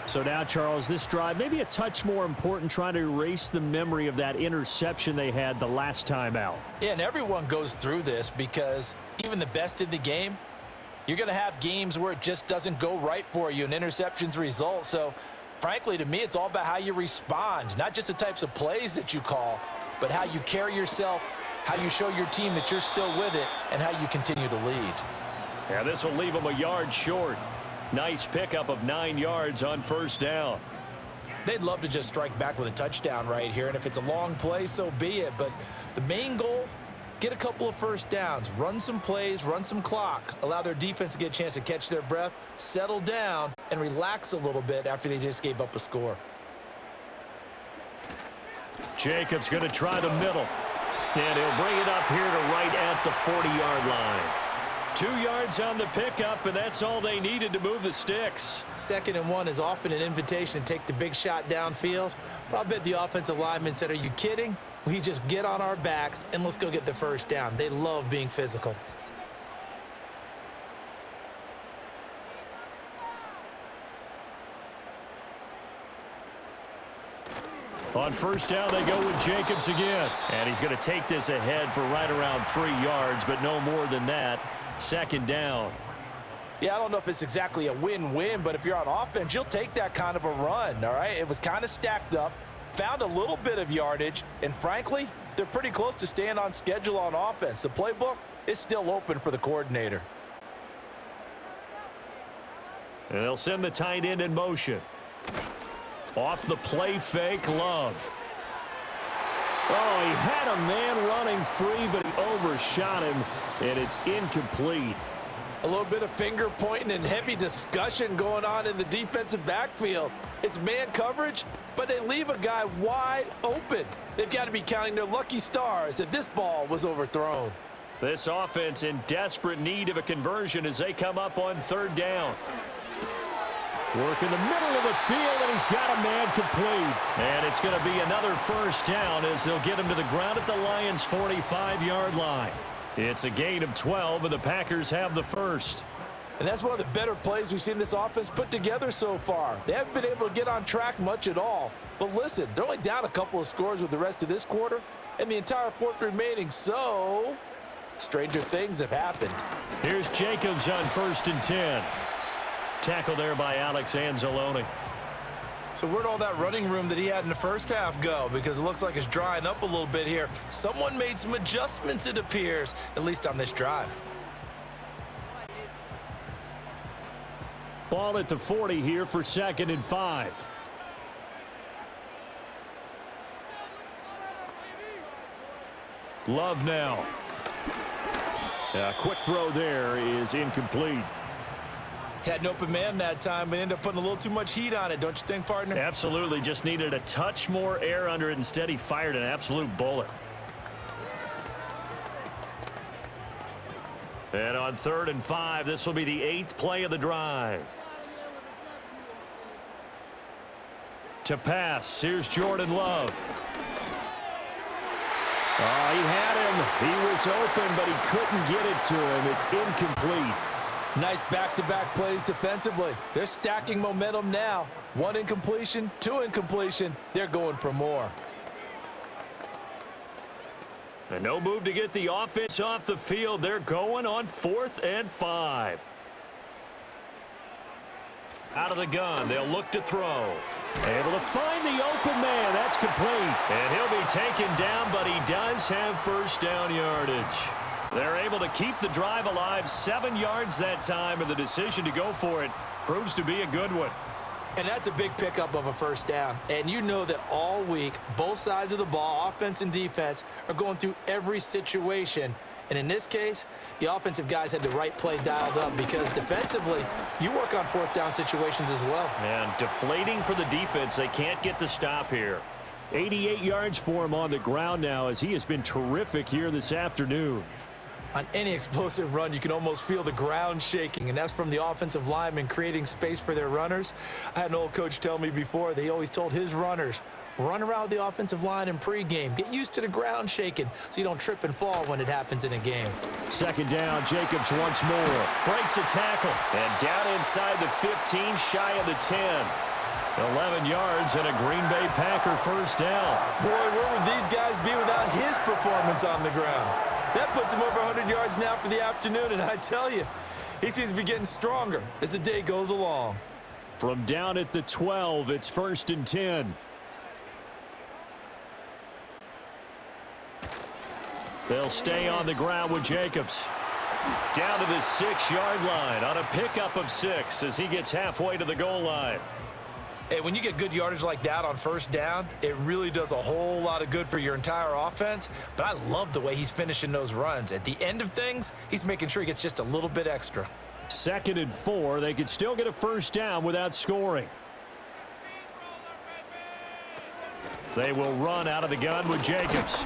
So now, Charles, this drive maybe a touch more important, trying to erase the memory of that interception they had the last time out. Yeah, and everyone goes through this because even the best in the game, you're going to have games where it just doesn't go right for you and interceptions result. So, frankly, to me, it's all about how you respond, not just the types of plays that you call, but how you carry yourself, how you show your team that you're still with it, and how you continue to lead. Yeah, this will leave them a yard short. Nice pickup of 9 yards on 1st down. They'd love to just strike back with a touchdown right here, and if it's a long play, so be it. But the main goal, get a couple of 1st downs, run some plays, run some clock, allow their defense to get a chance to catch their breath, settle down, and relax a little bit after they just gave up a score. Jacobs going to try the middle. And he'll bring it up here to right at the 40-yard line. 2 yards on the pickup, and that's all they needed to move the sticks. 2nd and 1 is often an invitation to take the big shot downfield. But I'll bet the offensive lineman said, are you kidding? We just get on our backs and let's go get the 1st down. They love being physical. On 1st down, they go with Jacobs again. And he's going to take this ahead for right around 3 yards, but no more than that. 2nd down. Yeah, I don't know if it's exactly a win-win, but if you're on offense, you'll take that kind of a run, all right? It was kind of stacked up, found a little bit of yardage, and frankly, they're pretty close to staying on schedule on offense. The playbook is still open for the coordinator. And they'll send the tight end in motion. Off the play fake, Love. Oh, he had a man running free, but he overshot him, and it's incomplete. A little bit of finger pointing and heavy discussion going on in the defensive backfield. It's man coverage, but they leave a guy wide open. They've got to be counting their lucky stars that this ball was overthrown. This offense in desperate need of a conversion as they come up on third down. Work in the middle of the field, and he's got a man complete. And it's going to be another first down as they'll get him to the ground at the Lions' 45-yard line. It's a gain of 12, and the Packers have the first. And that's one of the better plays we've seen this offense put together so far. They haven't been able to get on track much at all. But listen, they're only down a couple of scores with the rest of this quarter and the entire fourth remaining, so stranger things have happened. Here's Jacobs on 1st and 10. Tackle there by Alex Anzalone. So where'd all that running room that he had in the first half go? Because it looks like it's drying up a little bit here. Someone made some adjustments, it appears, at least on this drive. Ball at the 40 here for 2nd and 5. Love now. A quick throw there is incomplete. Had an open man that time, but ended up putting a little too much heat on it, don't you think, partner? Absolutely. Just needed a touch more air under it. Instead, he fired an absolute bullet. And on 3rd and 5, this will be the 8th play of the drive. To pass, here's Jordan Love. Oh, he had him. He was open, but he couldn't get it to him. It's incomplete. Nice back-to-back plays defensively. They're stacking momentum now. 1 incompletion, 2 incompletion. They're going for more. And no move to get the offense off the field. They're going on 4th and 5. Out of the gun, they'll look to throw. Able to find the open man. That's complete. And he'll be taken down, but he does have first down yardage. They're able to keep the drive alive, 7 yards that time, and the decision to go for it proves to be a good one. And that's a big pickup of a first down. And you know that all week, both sides of the ball, offense and defense, are going through every situation. And in this case, the offensive guys had the right play dialed up because defensively, you work on 4th down situations as well. And deflating for the defense. They can't get the stop here. 88 yards for him on the ground now as he has been terrific here this afternoon. On any explosive run, you can almost feel the ground shaking, and that's from the offensive linemen creating space for their runners. I had an old coach tell me before, they always told his runners, run around the offensive line in pregame. Get used to the ground shaking so you don't trip and fall when it happens in a game. 2nd down, Jacobs once more. Breaks a tackle. And down inside the 15, shy of the 10. 11 yards and a Green Bay Packer first down. Boy, where would these guys be without his performance on the ground? That puts him over 100 yards now for the afternoon, and I tell you, he seems to be getting stronger as the day goes along. From down at the 12, it's 1st and 10. They'll stay on the ground with Jacobs. Down to the 6-yard line on a pickup of 6 as he gets halfway to the goal line. Hey, when you get good yardage like that on first down, it really does a whole lot of good for your entire offense. But I love the way he's finishing those runs. At the end of things, he's making sure he gets just a little bit extra. 2nd and 4. They could still get a first down without scoring. They will run out of the gun with Jacobs.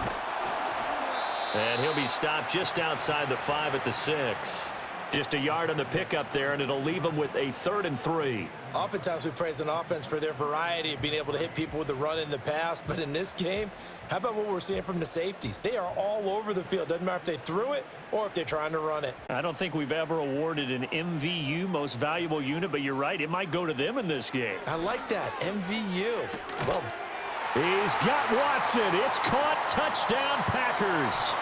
And he'll be stopped just outside the 5 at the 6. Just a yard on the pickup there, and it'll leave him with a 3rd and 3. Oftentimes we praise an offense for their variety of being able to hit people with the run in the pass. But in this game, how about what we're seeing from the safeties? They are all over the field. Doesn't matter if they threw it or if they're trying to run it. I don't think we've ever awarded an MVU, most valuable unit, but you're right. It might go to them in this game. I like that, MVU. Well, he's got Watson. It's caught. Touchdown, Packers.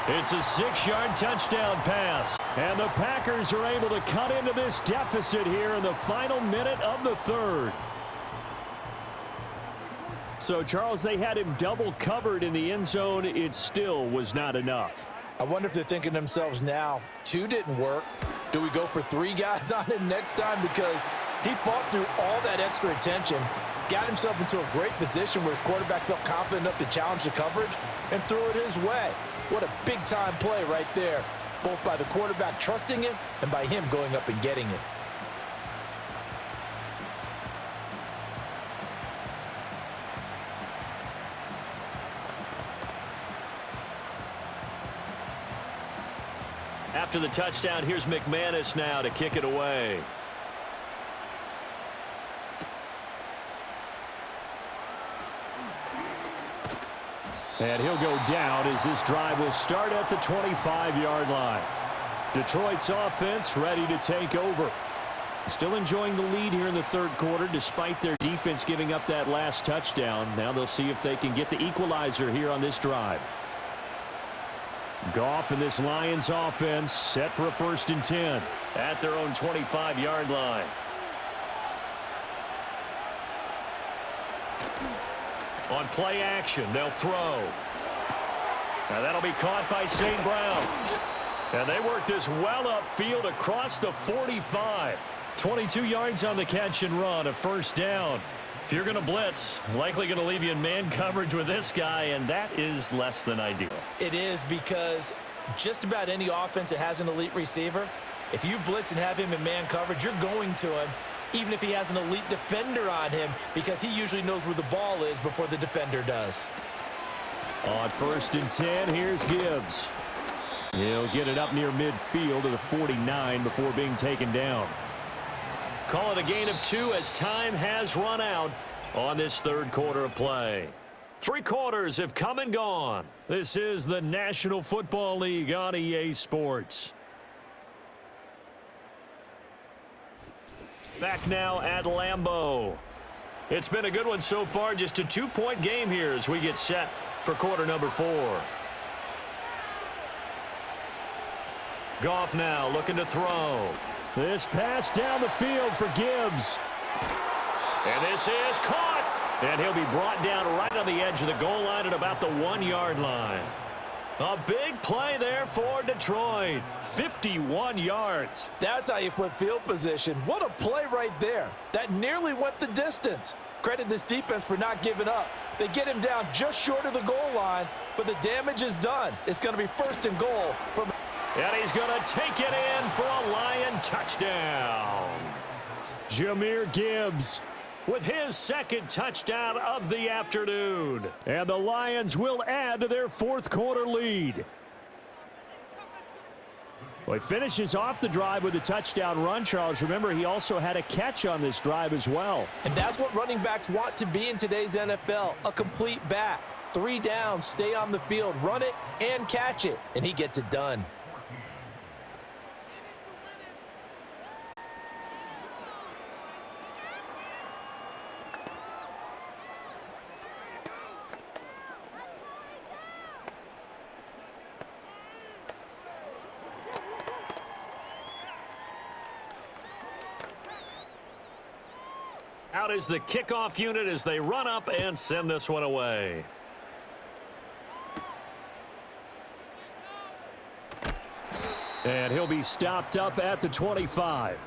It's a 6-yard touchdown pass. And the Packers are able to cut into this deficit here in the final minute of the 3rd. So, Charles, they had him double covered in the end zone. It still was not enough. I wonder if they're thinking to themselves now, 2 didn't work. Do we go for 3 guys on him next time? Because he fought through all that extra attention, got himself into a great position where his quarterback felt confident enough to challenge the coverage and threw it his way. What a big-time play right there, both by the quarterback trusting him and by him going up and getting it. After the touchdown, here's McManus now to kick it away. And he'll go down as this drive will start at the 25-yard line. Detroit's offense ready to take over. Still enjoying the lead here in the third quarter despite their defense giving up that last touchdown. Now they'll see if they can get the equalizer here on this drive. Goff and this Lions offense set for a 1st and 10. At their own 25-yard line. On play action, they'll throw. Now that'll be caught by St. Brown. And they work this well upfield across the 45. 22 yards on the catch and run, a 1st down. If you're going to blitz, likely going to leave you in man coverage with this guy, and that is less than ideal. It is, because just about any offense that has an elite receiver, if you blitz and have him in man coverage, you're going to him, even if he has an elite defender on him, because he usually knows where the ball is before the defender does. On 1st and 10, here's Gibbs. He'll get it up near midfield to the 49 before being taken down. Call it a gain of 2 as time has run out on this third quarter of play. 3 quarters have come and gone. This is the National Football League on EA Sports. Back now at Lambeau. It's been a good one so far. Just a 2-point game here as we get set for quarter number 4. Goff now looking to throw. This pass down the field for Gibbs. And this is caught. And he'll be brought down right on the edge of the goal line at about the 1-yard line. A big play there for Detroit. 51 yards. That's how you put field position. What a play right there. That nearly went the distance. Credit this defense for not giving up. They get him down just short of the goal line, but the damage is done. It's going to be 1st and goal from... And he's going to take it in for a Lion touchdown. Jahmyr Gibbs with his 2nd touchdown of the afternoon. And the Lions will add to their 4th quarter lead. Well, he finishes off the drive with a touchdown run, Charles. Remember, he also had a catch on this drive as well. And that's what running backs want to be in today's NFL, a complete back. 3 downs, stay on the field, run it, and catch it. And he gets it done. Out is the kickoff unit as they run up and send this one away. And he'll be stopped up at the 25.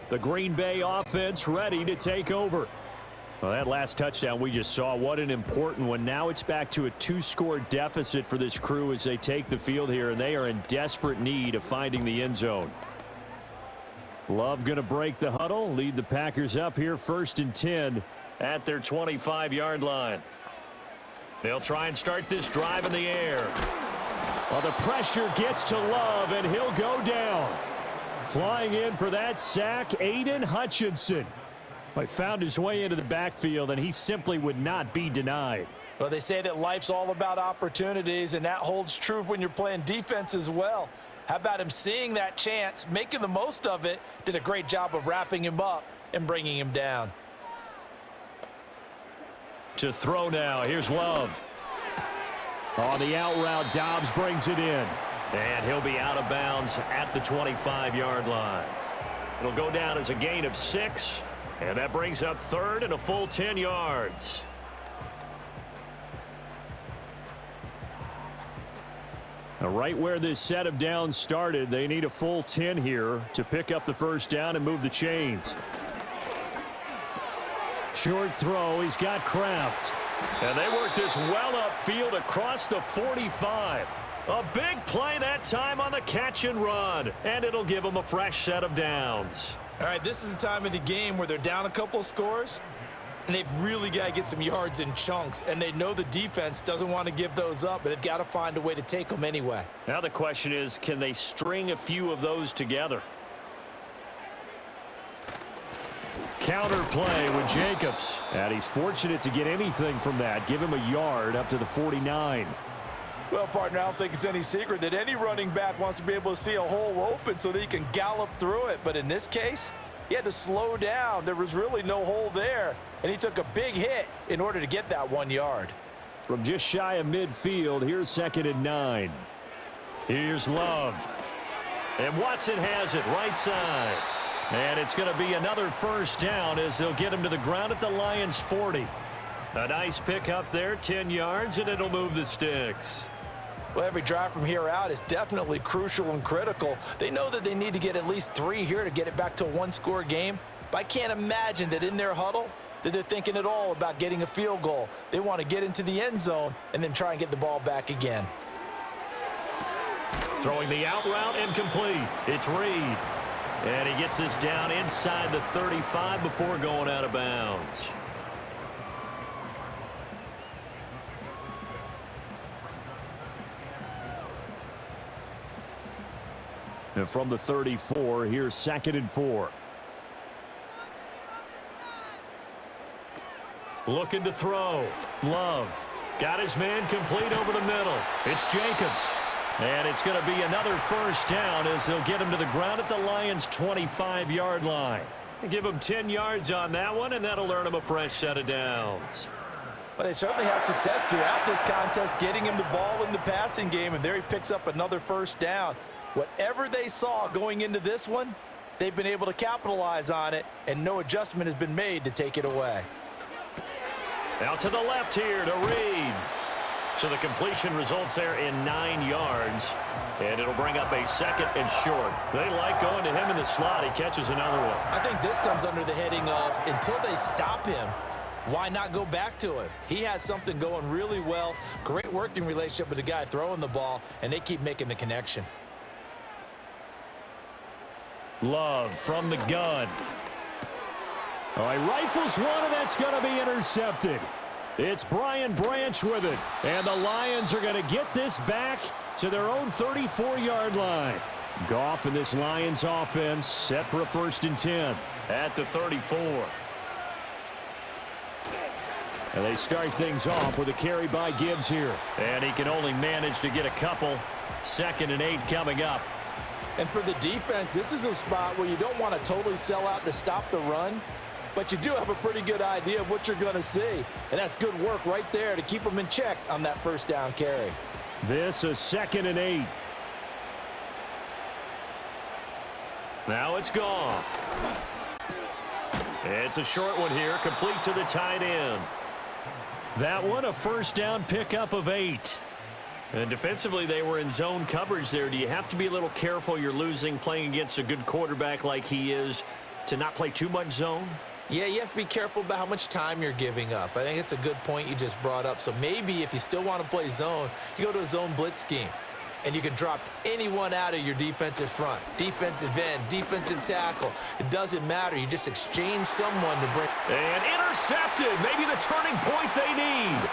The Green Bay offense ready to take over. Well, that last touchdown we just saw, what an important one. Now it's back to a 2-score deficit for this crew as they take the field here, and they are in desperate need of finding the end zone. Love going to break the huddle, lead the Packers up here 1st and 10 at their 25-yard line. They'll try and start this drive in the air. Well, the pressure gets to Love, and he'll go down. Flying in for that sack, Aiden Hutchinson. He found his way into the backfield, and he simply would not be denied. Well, they say that life's all about opportunities, and that holds true when you're playing defense as well. How about him seeing that chance, making the most of it, did a great job of wrapping him up and bringing him down. To throw now, here's Love. On the out route, Dobbs brings it in. And he'll be out of bounds at the 25-yard line. It'll go down as a gain of 6, and that brings up 3rd and a full 10 yards. Now, right where this set of downs started, they need a full 10 here to pick up the 1st down and move the chains. Short throw. He's got Kraft. And they work this well upfield across the 45. A big play that time on the catch and run. And it'll give them a fresh set of downs. All right, this is the time of the game where they're down a couple of scores, and they've really got to get some yards in chunks, and they know the defense doesn't want to give those up, but they've got to find a way to take them anyway. Now the question is, can they string a few of those together? Counter play with Jacobs. And he's fortunate to get anything from that. Give him a yard up to the 49. Well, partner, I don't think it's any secret that any running back wants to be able to see a hole open so that he can gallop through it. But in this case, he had to slow down. There was really no hole there, and he took a big hit in order to get that 1 yard. From just shy of midfield, here's 2nd and 9. Here's Love. And Watson has it right side. And it's going to be another first down as they'll get him to the ground at the Lions' 40. A nice pickup there, 10 yards, and it'll move the sticks. Well, every drive from here out is definitely crucial and critical. They know that they need to get at least 3 here to get it back to a one-score game. But I can't imagine that in their huddle that they're thinking at all about getting a field goal. They want to get into the end zone and then try and get the ball back again. Throwing the out route and complete. It's Reed. And he gets this down inside the 35 before going out of bounds. And from the 34, here's 2nd and 4. Looking to throw. Love. Got his man complete over the middle. It's Jacobs. And it's going to be another first down as they'll get him to the ground at the Lions' 25-yard line. Give him 10 yards on that one, and that'll earn him a fresh set of downs. Well, they certainly had success throughout this contest getting him the ball in the passing game, and there he picks up another first down. Whatever they saw going into this one, they've been able to capitalize on it, and no adjustment has been made to take it away. Out to the left here to Reed. So the completion results there in 9 yards. And it'll bring up a 2nd and short. They like going to him in the slot. He catches another one. I think this comes under the heading of until they stop him, why not go back to him? He has something going really well. Great working relationship with the guy throwing the ball, and they keep making the connection. Love from the gun. All right, rifles one, and that's going to be intercepted. It's Brian Branch with it. And the Lions are going to get this back to their own 34-yard line. Goff and this Lions offense set for a 1st and 10. At the 34. And they start things off with a carry by Gibbs here. And he can only manage to get a couple. 2nd and 8 coming up. And for the defense, this is a spot where you don't want to totally sell out to stop the run, but you do have a pretty good idea of what you're going to see. And that's good work right there to keep them in check on that first down carry. This is 2nd and 8. Now it's Goff. It's a short one here, complete to the tight end. That one a first down pickup of 8. And defensively, they were in zone coverage there. Do you have to be a little careful? You're losing playing against a good quarterback like he is to not play too much zone? Yeah, you have to be careful about how much time you're giving up. I think it's a good point you just brought up. So maybe if you still want to play zone, you go to a zone blitz scheme. And you can drop anyone out of your defensive front. Defensive end, defensive tackle. It doesn't matter. You just exchange someone to bring. And intercepted. Maybe the turning point they need.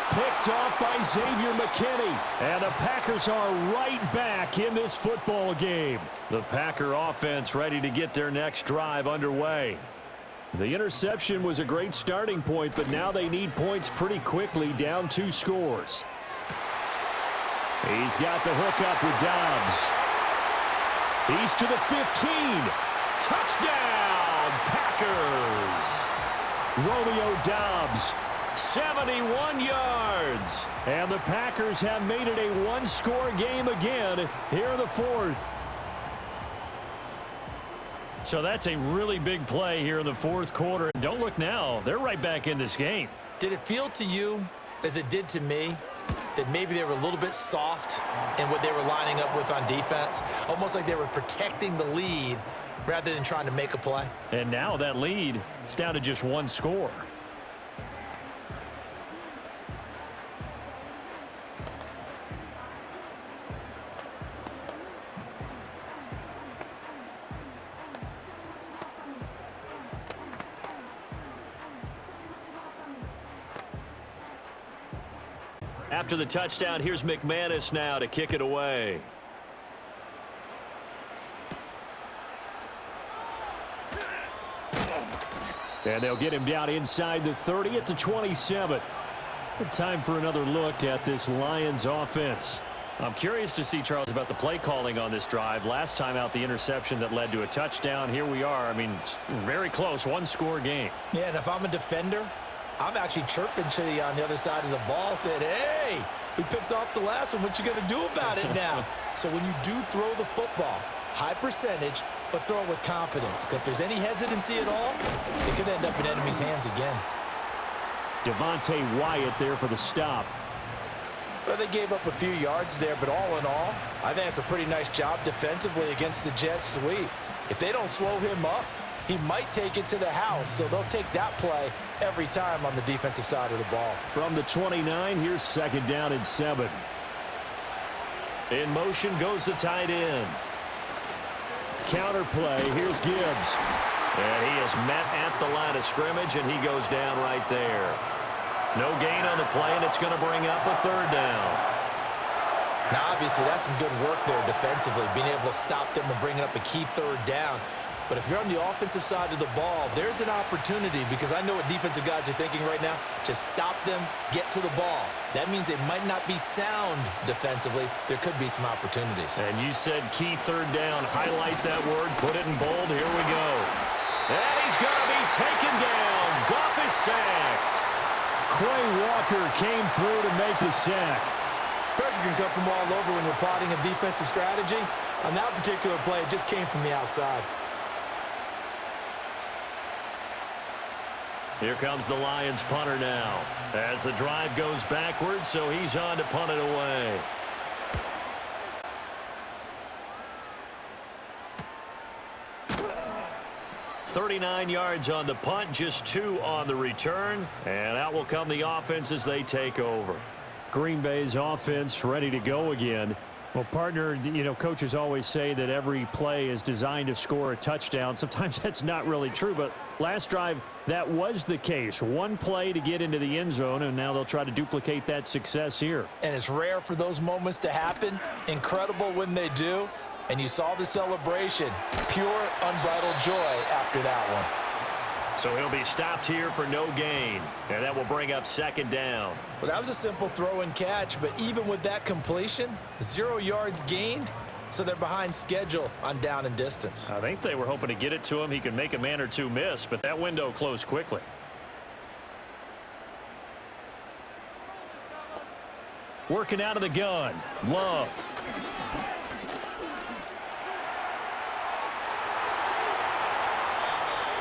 Picked off by Xavier McKinney. And the Packers are right back in this football game. The Packer offense ready to get their next drive underway. The interception was a great starting point, but now they need points pretty quickly, down 2 scores. He's got the hook up with Dobbs. He's to the 15. Touchdown, Packers. Romeo Dobbs. 71 yards. And the Packers have made it a one-score game again here in the 4th. So that's a really big play here in the 4th quarter. Don't look now. They're right back in this game. Did it feel to you, as it did to me, that maybe they were a little bit soft in what they were lining up with on defense? Almost like they were protecting the lead rather than trying to make a play. And now that lead is down to just 1 score. After the touchdown, here's McManus now to kick it away. And they'll get him down inside the 30 at the 27. Time for another look at this Lions offense. I'm curious to see, Charles, about the play calling on this drive. Last time out, the interception that led to a touchdown. Here we are. I mean, very close, one-score game. Yeah, and if I'm a defender, I'm actually chirping to you on the other side of the ball, saying, hey, we picked off the last one. What you going to do about it now? So when you do throw the football, high percentage, but throw it with confidence. Because if there's any hesitancy at all, it could end up in enemy's hands again. Devontae Wyatt there for the stop. Well, they gave up a few yards there, but all in all, I think it's a pretty nice job defensively against the Jets sweep. If they don't slow him up, he might take it to the house, so they'll take that play every time on the defensive side of the ball. From the 29, here's 2nd down and 7. In motion goes the tight end. Counter play, here's Gibbs. And he is met at the line of scrimmage, and he goes down right there. No gain on the play, and it's going to bring up a 3rd down. Now, obviously, that's some good work there defensively, being able to stop them and bringing up a key 3rd down. But if you're on the offensive side of the ball, there's an opportunity, because I know what defensive guys are thinking right now. Just stop them, get to the ball. That means they might not be sound defensively. There could be some opportunities. And you said key 3rd down. Highlight that word. Put it in bold. Here we go. And he's going to be taken down. Goff is sacked. Quay Walker came through to make the sack. Pressure can come from all over when you're plotting a defensive strategy. On that particular play, it just came from the outside. Here comes the Lions punter now. As the drive goes backwards, so he's on to punt it away. .39 yards on the punt, just 2 on the return. And out will come the offense as they take over. Green Bay's offense ready to go again. Well, partner, you know, coaches always say that every play is designed to score a touchdown. Sometimes that's not really true, but last drive, that was the case. One play to get into the end zone, and now they'll try to duplicate that success here. And it's rare for those moments to happen. Incredible when they do. And you saw the celebration. Pure, unbridled joy after that one. So he'll be stopped here for no gain. And that will bring up 2nd down. Well, that was a simple throw and catch, but even with that completion, 0 yards gained, so they're behind schedule on down and distance. I think they were hoping to get it to him. He could make a man or two miss, but that window closed quickly. Working out of the gun. Love.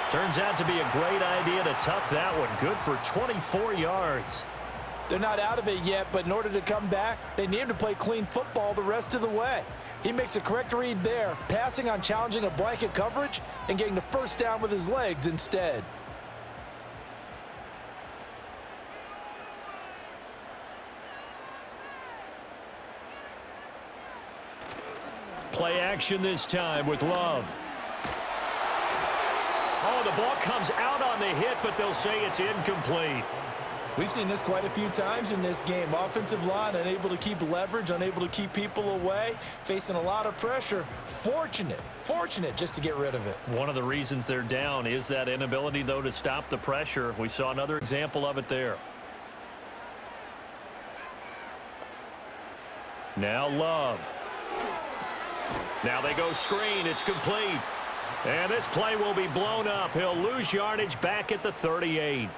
Turns out to be a great idea to tuck that one. Good for 24 yards. They're not out of it yet, but in order to come back, they need him to play clean football the rest of the way. He makes the correct read there, passing on challenging a blanket coverage and getting the 1st down with his legs instead. Play action this time with Love. Oh, the ball comes out on the hit, but they'll say it's incomplete. We've seen this quite a few times in this game. Offensive line unable to keep leverage, unable to keep people away, facing a lot of pressure. Fortunate just to get rid of it. One of the reasons they're down is that inability, though, to stop the pressure. We saw another example of it there. Now Love. Now they go screen. It's complete. And this play will be blown up. He'll lose yardage back at the 38.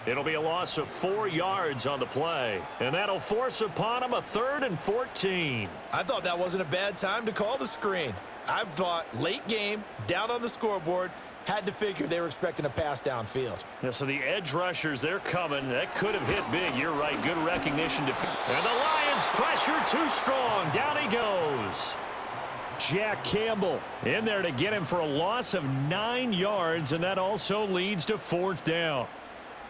It'll be a loss of 4 yards on the play. And that'll force upon him a 3rd and 14. I thought that wasn't a bad time to call the screen. I thought late game, down on the scoreboard, had to figure they were expecting a pass downfield. Yeah, so the edge rushers, they're coming. That could have hit big. You're right. Good recognition. And the Lions pressure too strong. Down he goes. Jack Campbell in there to get him for a loss of 9 yards, and that also leads to 4th down.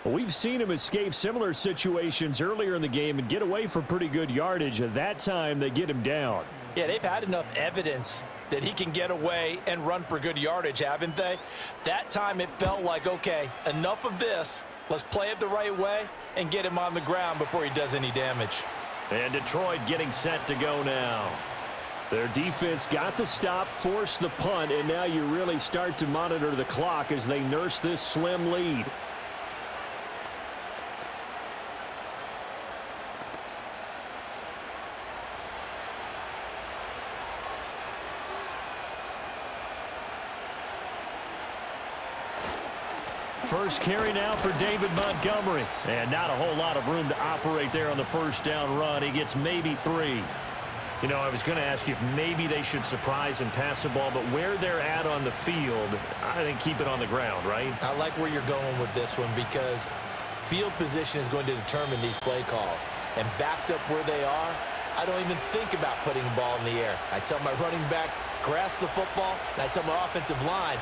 We've seen him escape similar situations earlier in the game and get away for pretty good yardage. At that time, they get him down. Yeah, they've had enough evidence that he can get away and run for good yardage, haven't they? That time it felt like, okay, enough of this. Let's play it the right way and get him on the ground before he does any damage. And Detroit getting set to go now. Their defense got the stop, forced the punt, and now you really start to monitor the clock as they nurse this slim lead. First carry now for David Montgomery. And not a whole lot of room to operate there on the first down run. He gets maybe 3. You know, I was going to ask you if maybe they should surprise and pass the ball, but where they're at on the field, I think keep it on the ground, right? I like where you're going with this one because field position is going to determine these play calls. And backed up where they are, I don't even think about putting the ball in the air. I tell my running backs, grasp the football, and I tell my offensive line,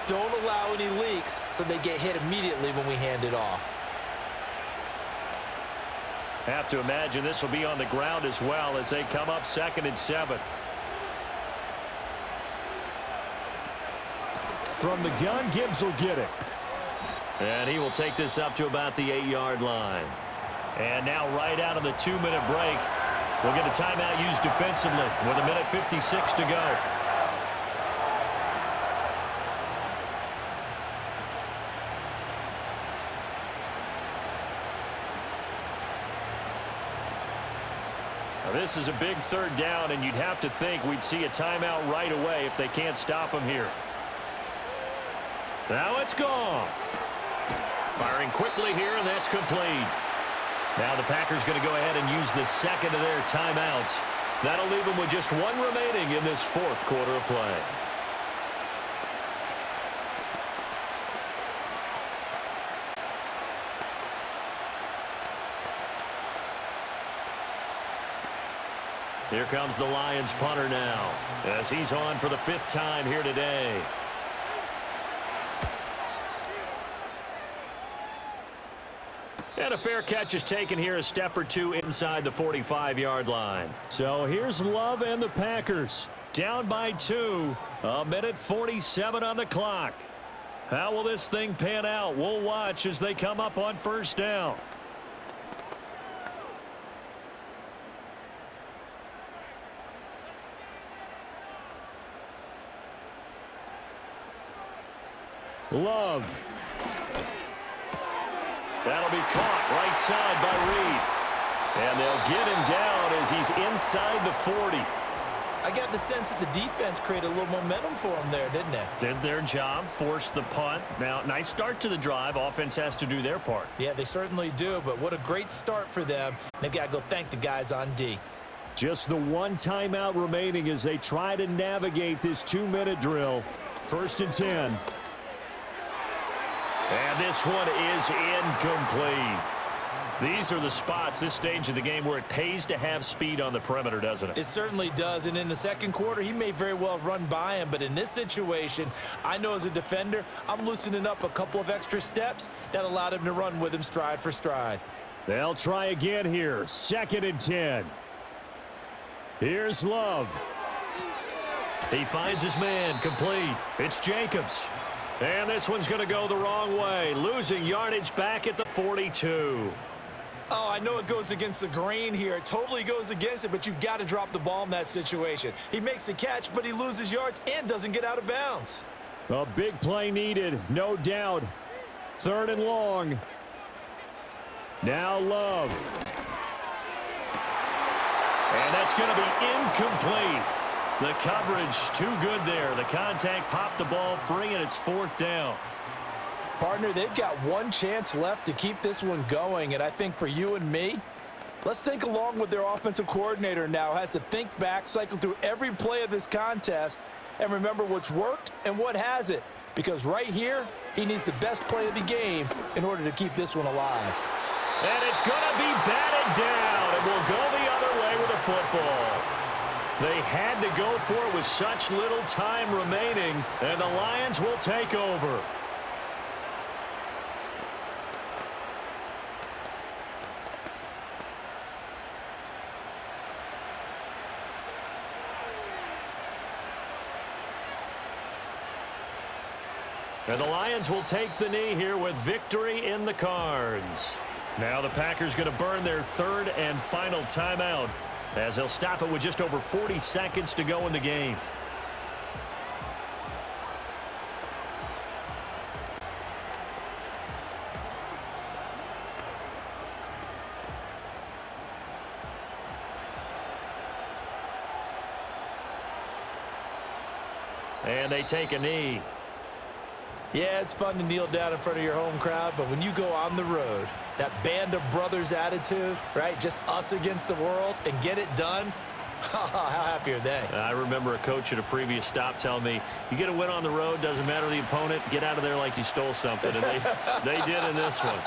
don't allow any leaks so they get hit immediately when we hand it off. Have to imagine this will be on the ground as well as they come up 2nd and 7. From the gun, Gibbs will get it. And he will take this up to about the 8-yard line. And now right out of the 2-minute break, we'll get a timeout used defensively with 1:56 to go. This is a big 3rd down, and you'd have to think we'd see a timeout right away if they can't stop him here. Now it's Goff. Firing quickly here, and that's complete. Now the Packers going to go ahead and use the 2nd of their timeouts. That'll leave them with just 1 remaining in this 4th quarter of play. Here comes the Lions punter now as he's on for the 5th time here today. And a fair catch is taken here, a step or 2 inside the 45-yard line. So here's Love and the Packers. Down by 2, 1:47 on the clock. How will this thing pan out? We'll watch as they come up on 1st down. Love. That'll be caught right side by Reed. And they'll get him down as he's inside the 40. I got the sense that the defense created a little momentum for them there, didn't they? Did their job, forced the punt. Now, nice start to the drive. Offense has to do their part. Yeah, they certainly do, but what a great start for them. They got to go thank the guys on D. Just the 1 timeout remaining as they try to navigate this 2-minute drill. 1st and 10. And this one is incomplete. These are the spots, this stage of the game, where it pays to have speed on the perimeter, doesn't it? It certainly does, and in the 2nd quarter, he may very well run by him, but in this situation, I know as a defender, I'm loosening up a couple of extra steps that allowed him to run with him stride for stride. They'll try again here, 2nd and 10. Here's Love. He finds his man, complete. It's Jacobs. And this one's going to go the wrong way, losing yardage back at the 42. Oh, I know it goes against the grain here. It totally goes against it, but you've got to drop the ball in that situation. He makes a catch, but he loses yards and doesn't get out of bounds. A big play needed, no doubt. 3rd and long. Now Love. And that's going to be incomplete. The coverage too good there. The contact popped the ball free, and it's 4th down. Partner, they've got 1 chance left to keep this one going, and I think for you and me, let's think along with their offensive coordinator now. Has to think back, cycle through every play of this contest, and remember what's worked and what hasn't. Because right here, he needs the best play of the game in order to keep this one alive. And it's going to be batted down, and we'll go the other way with the football. They had to go for it with such little time remaining, and the Lions will take over. And the Lions will take the knee here with victory in the cards. Now the Packers going to burn their third and final timeout as they'll stop it with just over 40 seconds to go in the game. And they take a knee. Yeah, it's fun to kneel down in front of your home crowd, but when you go on the road, that band of brothers attitude, right, just us against the world, and get it done, how happy are they? I remember a coach at a previous stop telling me, you get a win on the road, doesn't matter the opponent, get out of there like you stole something. And they did in this one.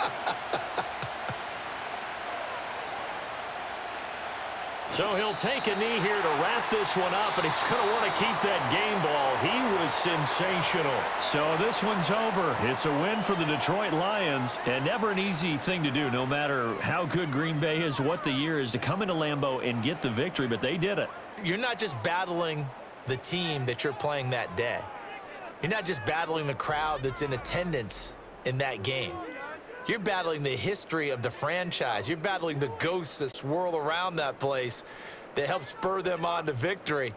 So he'll take a knee here to wrap this one up, and he's going to want to keep that game ball. He was sensational. So this one's over. It's a win for the Detroit Lions, and never an easy thing to do, no matter how good Green Bay is, what the year is, to come into Lambeau and get the victory, but they did it. You're not just battling the team that you're playing that day. You're not just battling the crowd that's in attendance in that game. You're battling the history of the franchise. You're battling the ghosts that swirl around that place that help spur them on to victory.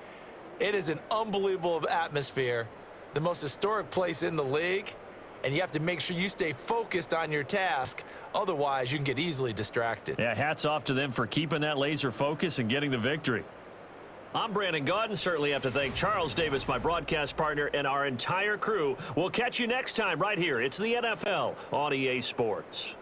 It is an unbelievable atmosphere, the most historic place in the league, and you have to make sure you stay focused on your task. Otherwise, you can get easily distracted. Yeah, hats off to them for keeping that laser focus and getting the victory. I'm Brandon Gaudin. Certainly have to thank Charles Davis, my broadcast partner, and our entire crew. We'll catch you next time right here. It's the NFL on EA Sports.